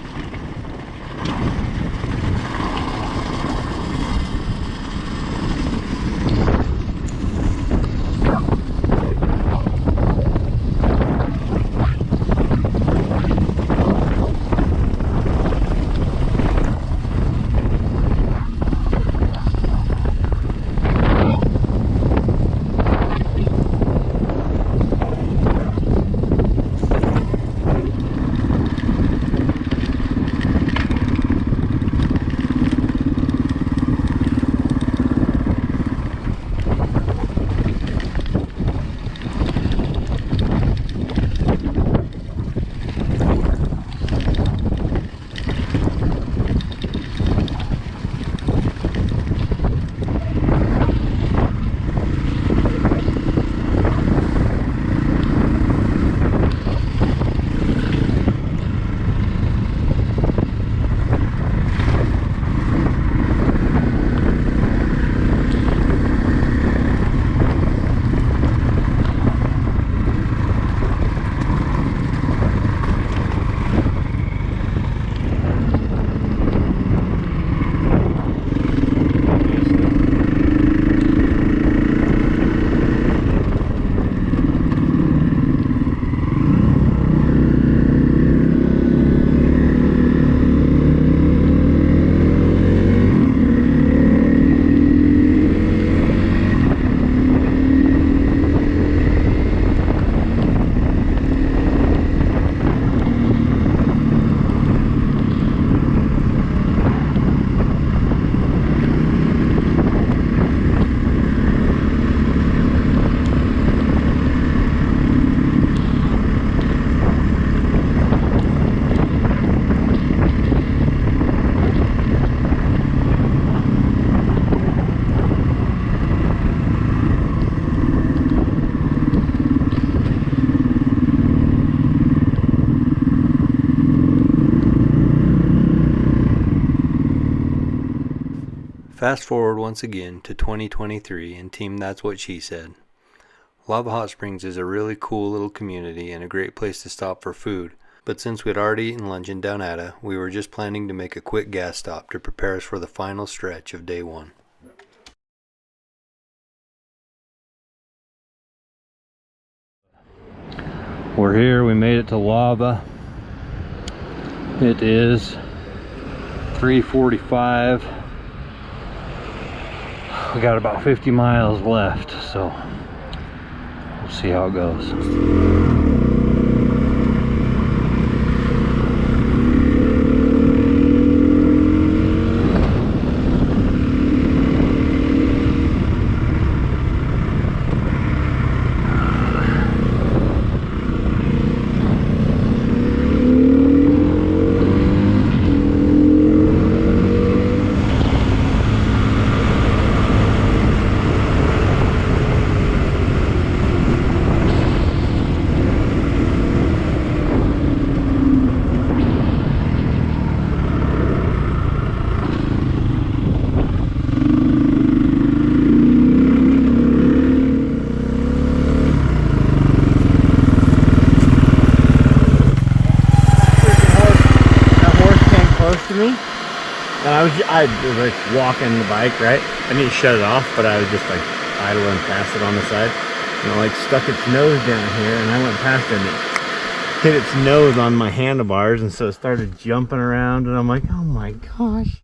Fast forward once again to 2023 and Team That's What She Said. Lava Hot Springs is a really cool little community and a great place to stop for food, but since we'd already eaten lunch in Downata, we were just planning to make a quick gas stop to prepare us for the final stretch of day one. We're here, we made it to Lava. It is 3:45. We got about 50 miles left, so we'll see how it goes. To me, and I was like walking the bike, right? I didn't shut it off, but I was just like idling past it on the side, and it like stuck its nose down here, and I went past it and it hit its nose on my handlebars, and so it started jumping around, and I'm like, oh my gosh.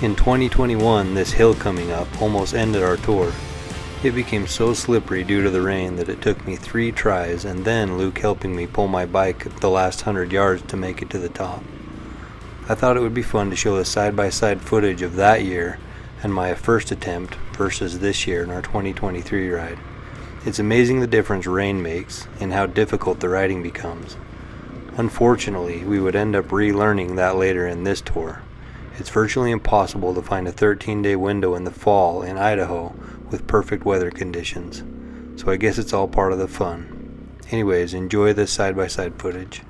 In 2021, this hill coming up almost ended our tour. It became so slippery due to the rain that it took me 3 tries and then Luke helping me pull my bike the last 100 yards to make it to the top. I thought it would be fun to show the side-by-side footage of that year and my first attempt versus this year in our 2023 ride. It's amazing the difference rain makes and how difficult the riding becomes. Unfortunately, we would end up relearning that later in this tour. It's virtually impossible to find a 13-day window in the fall in Idaho with perfect weather conditions, so I guess it's all part of the fun. Anyways, enjoy this side-by-side footage.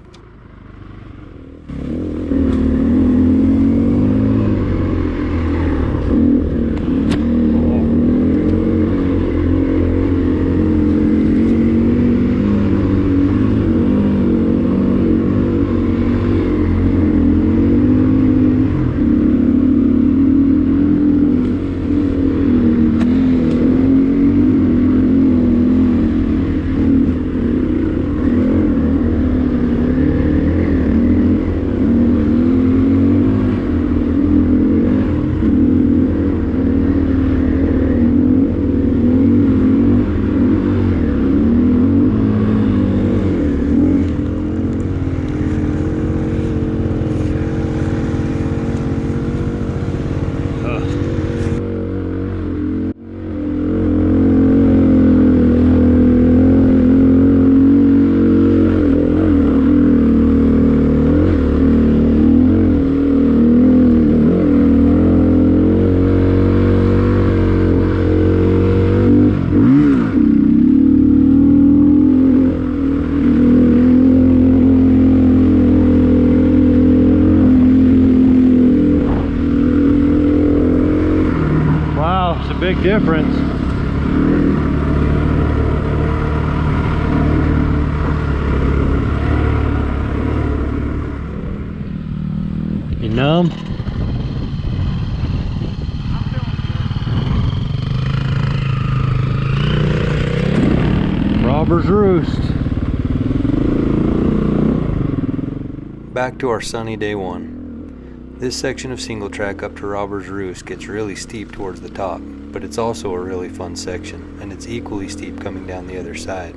Big difference. You numb? Robber's Roost. Back to our sunny day 1. This section of single track up to Robber's Roost gets really steep towards the top, but it's also a really fun section, and it's equally steep coming down the other side.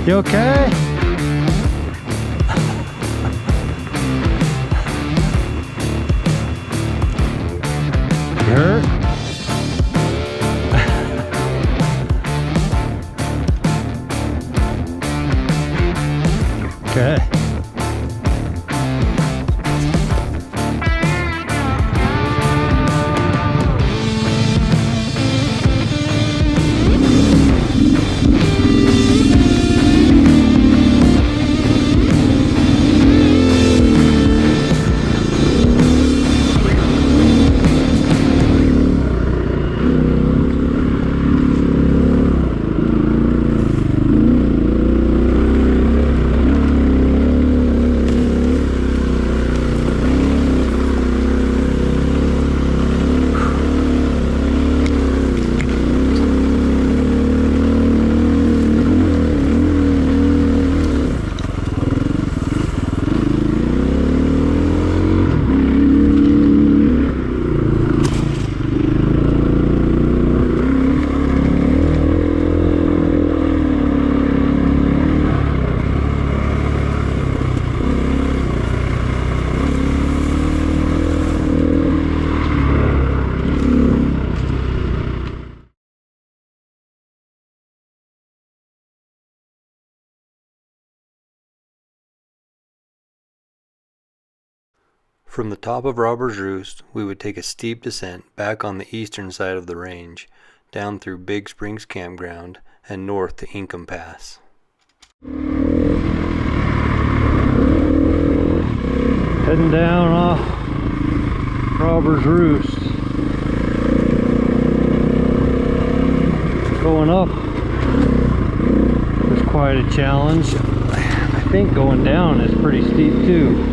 You okay? You hurt? Okay. From the top of Robber's Roost, we would take a steep descent back on the eastern side of the range, down through Big Springs Campground, and north to Inkom Pass. Heading down off Robber's Roost. Going up was quite a challenge. I think going down is pretty steep too.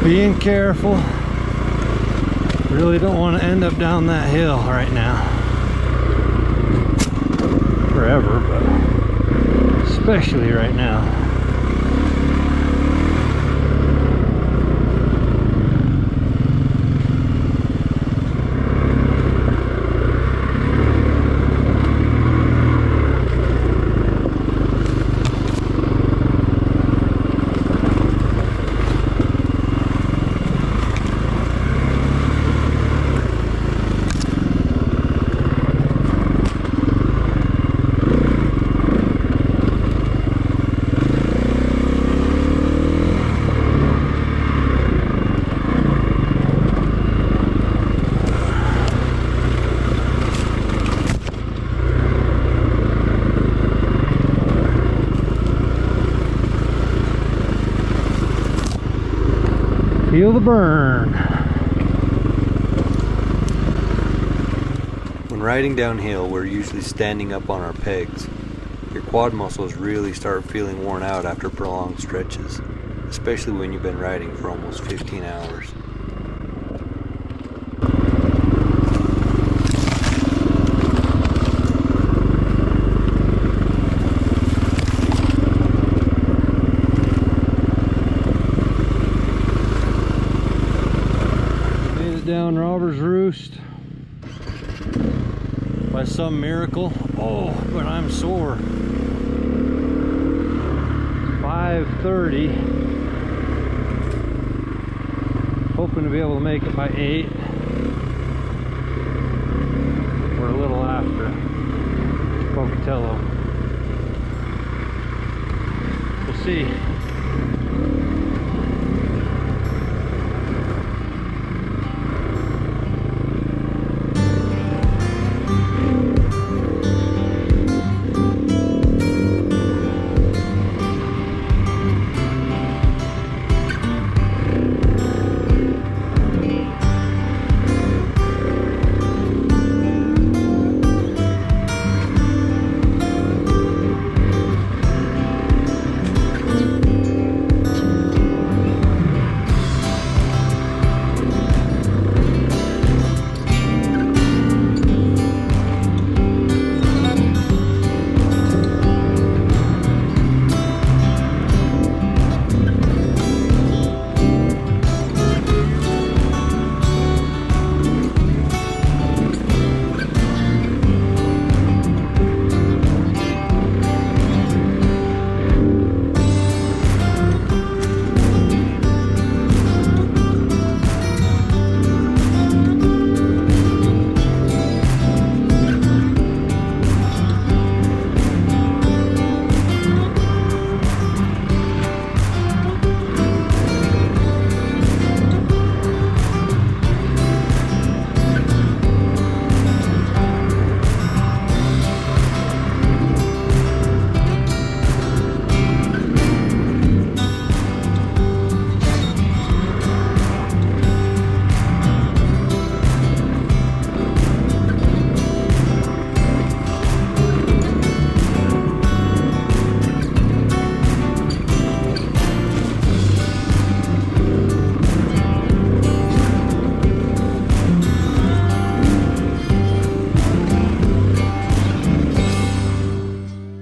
Being careful. Really don't want to end up down that hill right now. Forever, but especially right now. Feel the burn. When riding downhill, we're usually standing up on our pegs. Your quad muscles really start feeling worn out after prolonged stretches, especially when you've been riding for almost 15 hours. Made it down Robber's Roost. By some miracle. Oh, but I'm sore. 5:30. Hoping to be able to make it by 8. Or a little after Pocatello. We'll see.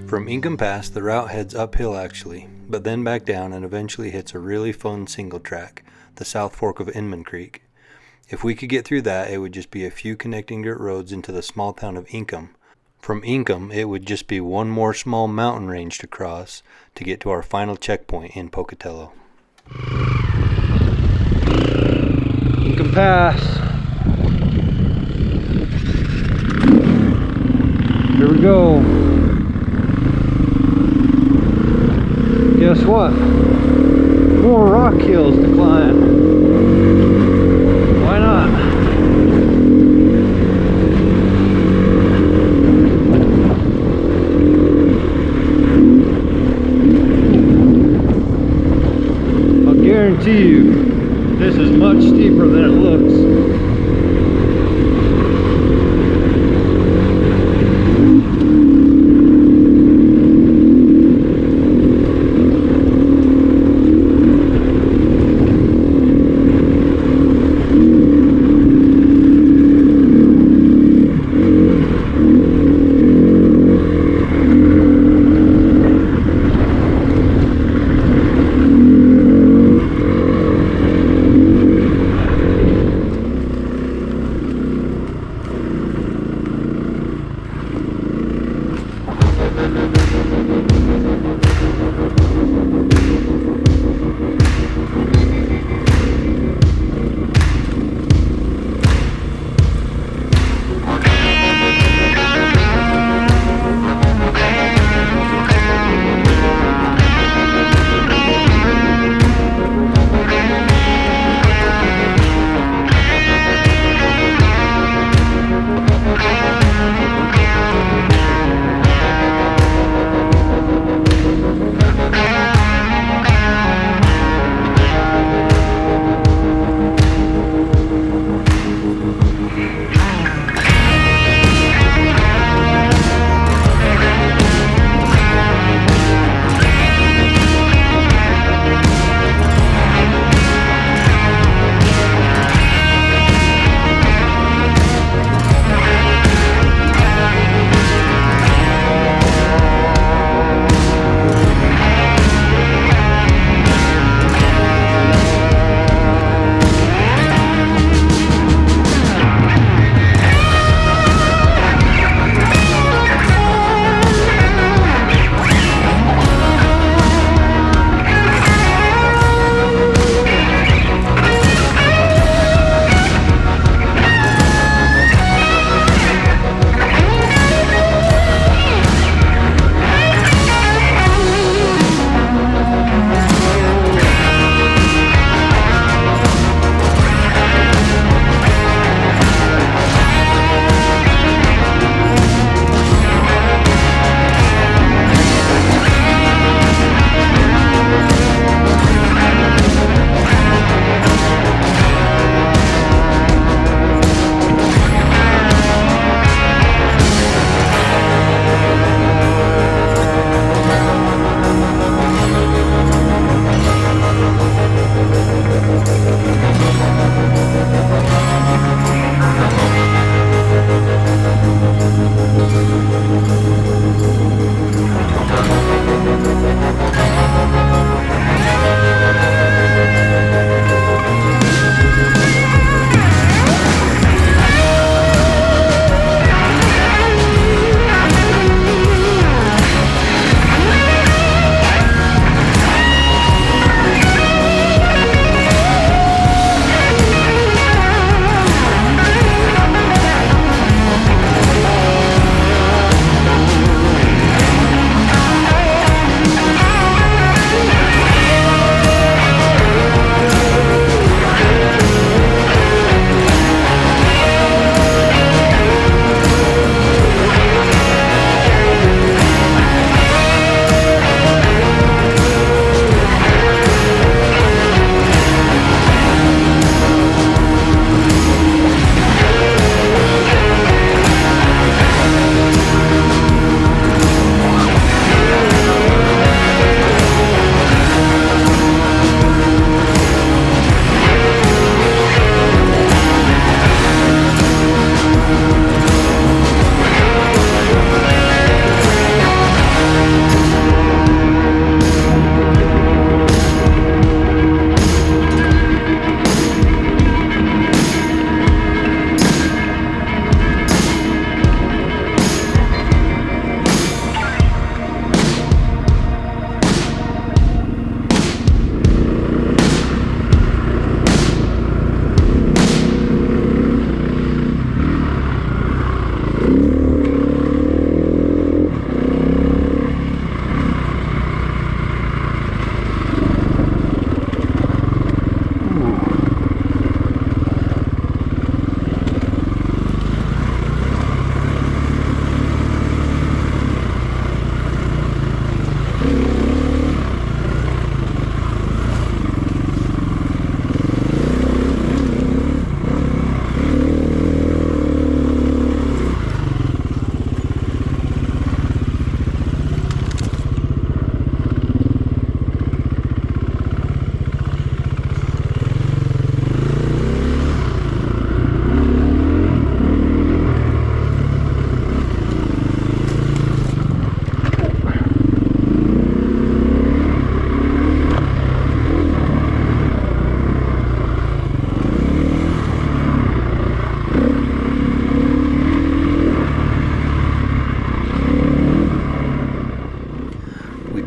From Ingham Pass, the route heads uphill actually, but then back down and eventually hits a really fun single track, the South Fork of Inman Creek. If we could get through that, it would just be a few connecting dirt roads into the small town of Ingham. From Ingham, it would just be one more small mountain range to cross to get to our final checkpoint in Pocatello. Ingham Pass. Here we go. Guess what? More rock hills to climb. Why not? I'll guarantee you, this is much steeper than it looks.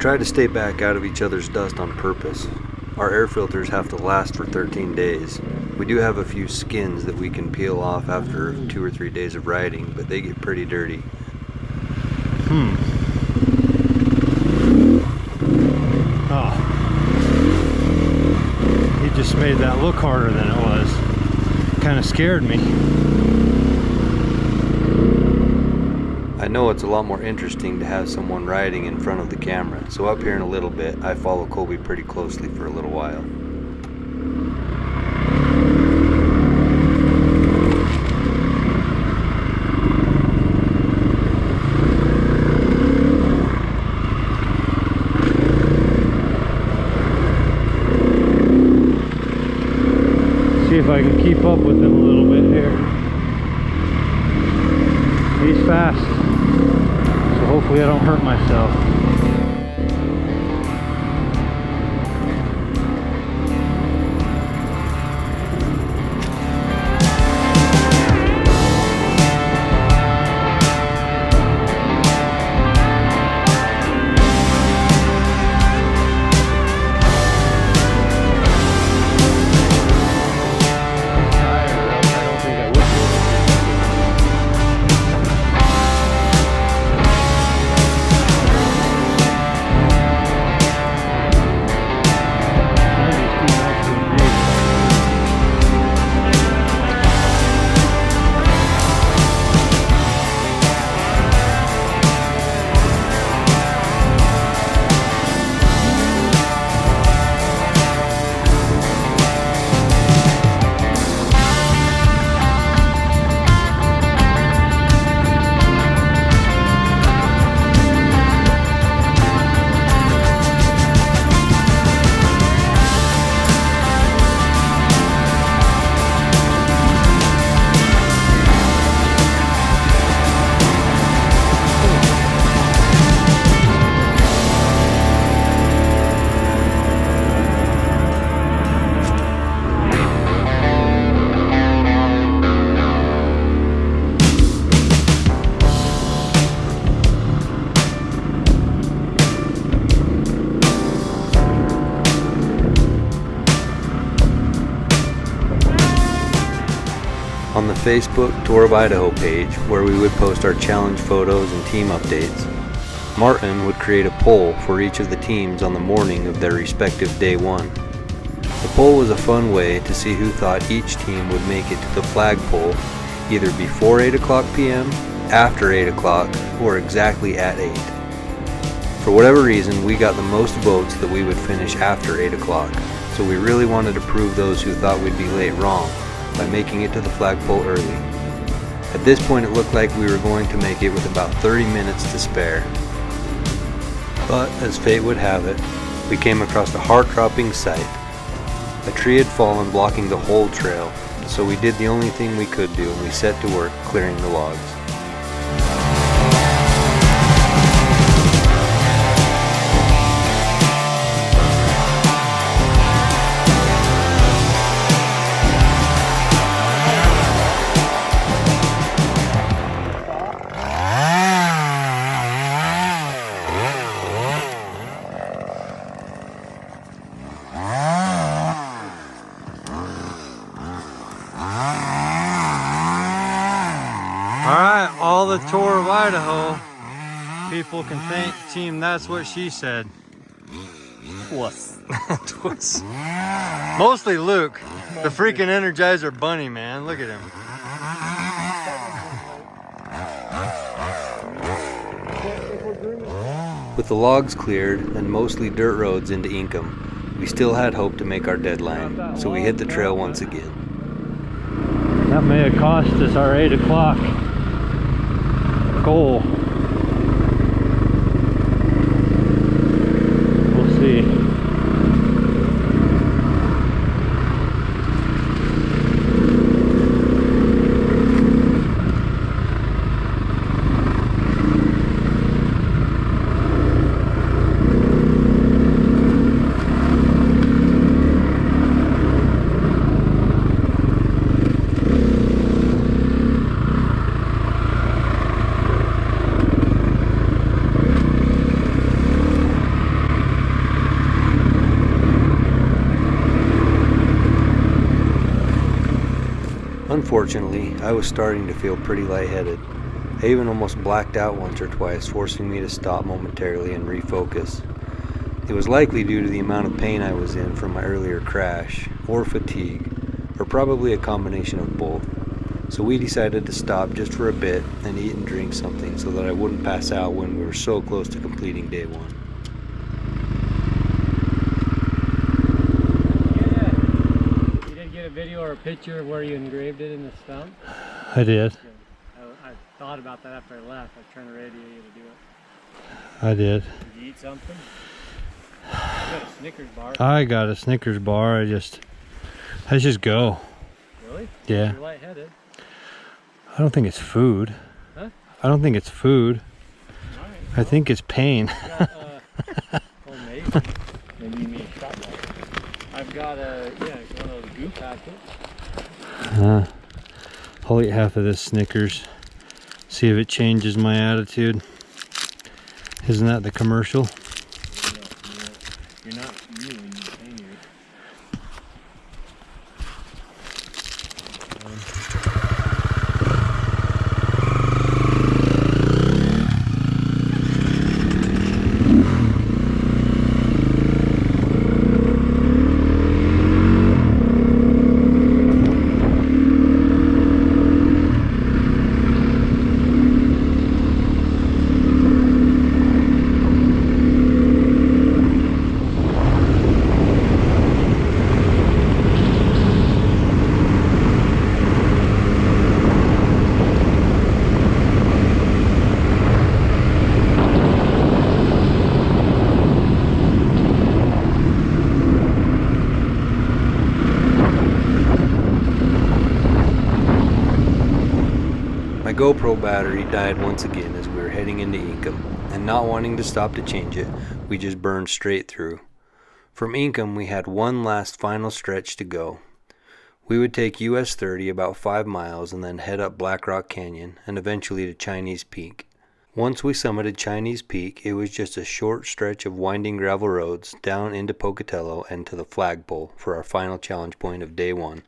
try to stay back out of each other's dust on purpose. Our air filters have to last for 13 days. We do have a few skins that we can peel off after 2 or 3 days of riding, but they get pretty dirty. Oh. He just made that look harder than it was. Kind of scared me. I know it's a lot more interesting to have someone riding in front of the camera, so up here in a little bit, I follow Colby pretty closely for a little while. See if I can keep up with him a little bit here. He's fast, so hopefully I don't hurt myself. On the Facebook Tour of Idaho page, where we would post our challenge photos and team updates, Martin would create a poll for each of the teams on the morning of their respective day one. The poll was a fun way to see who thought each team would make it to the flagpole either before 8 o'clock p.m., after 8 o'clock, or exactly at 8. For whatever reason, we got the most votes that we would finish after 8 o'clock, so we really wanted to prove those who thought we'd be late wrong by making it to the flagpole early. At this point, it looked like we were going to make it with about 30 minutes to spare. But as fate would have it, we came across a heart-dropping sight. A tree had fallen blocking the whole trail, so we did the only thing we could do and we set to work clearing the logs. Alright, all the Tour of Idaho people can thank Team That's What She Said. Wuss. Twas. Mostly Luke, the freaking Energizer Bunny, man. Look at him. With the logs cleared and mostly dirt roads into Inkom, we still had hope to make our deadline, so we hit the trail once again. That may have cost us our 8 o'clock goal. We'll see. Unfortunately, I was starting to feel pretty lightheaded. I even almost blacked out once or twice, forcing me to stop momentarily and refocus. It was likely due to the amount of pain I was in from my earlier crash, or fatigue, or probably a combination of both. So we decided to stop just for a bit and eat and drink something so that I wouldn't pass out when we were so close to completing day one. You did get a video or a picture of where you engraved it in the stump? I did. I thought about that after I left. I was trying to radio you to do it. I did. Did you eat something? You got a Snickers bar. I got a Snickers bar. I just go. Really? Yeah. You're lightheaded. I don't think it's food. Huh? I don't think it's food. All right. I think it's pain. Got, well, maybe you mean shot ball. I've got one of those goo packets. I'll eat half of this Snickers. See if it changes my attitude. Isn't that the commercial? You're not you when you pain you. My GoPro battery died once again as we were heading into Inkom, and not wanting to stop to change it, we just burned straight through. From Inkom we had one last final stretch to go. We would take US 30 about 5 miles and then head up Black Rock Canyon and eventually to Chinese Peak. Once we summited Chinese Peak, it was just a short stretch of winding gravel roads down into Pocatello and to the flagpole for our final challenge point of day one.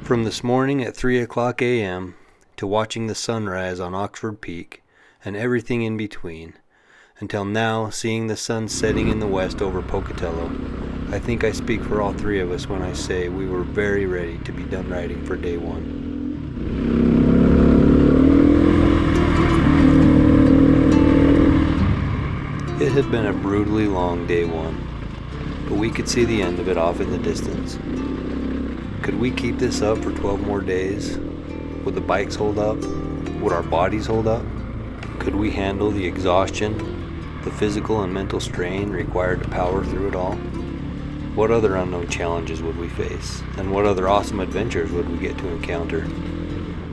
From this morning at 3 o'clock a.m. to watching the sunrise on Oxford Peak and everything in between, until now seeing the sun setting in the west over Pocatello, I think I speak for all three of us when I say we were very ready to be done riding for day one. It had been a brutally long day one, but we could see the end of it off in the distance. Could we keep this up for 12 more days? Would the bikes hold up? Would our bodies hold up? Could we handle the exhaustion, the physical and mental strain required to power through it all? What other unknown challenges would we face? And what other awesome adventures would we get to encounter?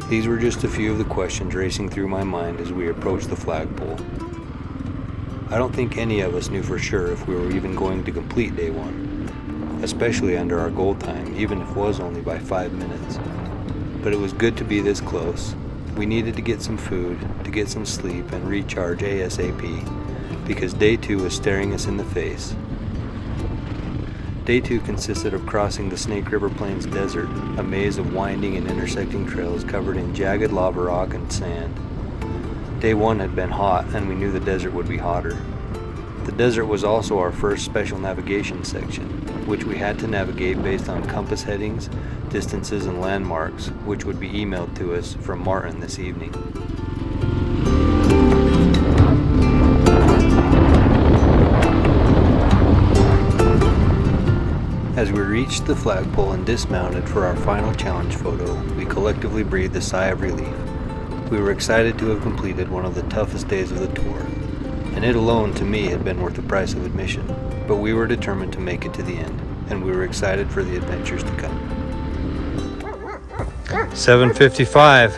These were just a few of the questions racing through my mind as we approached the flagpole. I don't think any of us knew for sure if we were even going to complete day one, especially under our goal time, even if it was only by 5 minutes. But it was good to be this close. We needed to get some food, to get some sleep, and recharge ASAP, because day 2 was staring us in the face. Day 2 consisted of crossing the Snake River Plains Desert, a maze of winding and intersecting trails covered in jagged lava rock and sand. Day 1 had been hot, and we knew the desert would be hotter. The desert was also our first special navigation section, which we had to navigate based on compass headings, distances, and landmarks, which would be emailed to us from Martin this evening. As we reached the flagpole and dismounted for our final challenge photo, we collectively breathed a sigh of relief. We were excited to have completed one of the toughest days of the tour, and it alone to me had been worth the price of admission, but we were determined to make it to the end, and we were excited for the adventures to come. 7:55,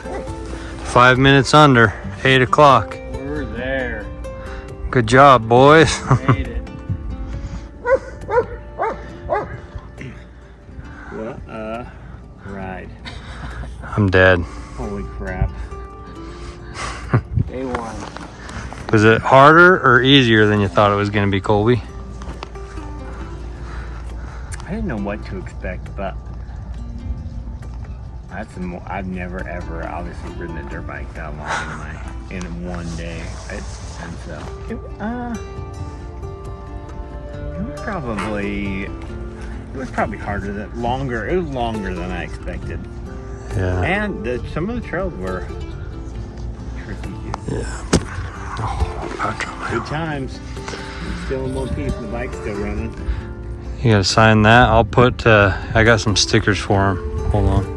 5 minutes under, 8 o'clock. We're there. Good job, boys. Made it. What a ride. I'm dead. Holy crap. Day 1. Was it harder or easier than you thought it was going to be, Colby? I didn't know what to expect, but I've never ever obviously ridden a dirt bike that long in one day, right? And so it was probably harder it was longer than I expected. Yeah. And some of the trails were tricky too. Yeah. Good times. I'm still in one piece and the bike's still running. You gotta sign that. I'll put, I got some stickers for him. Hold on.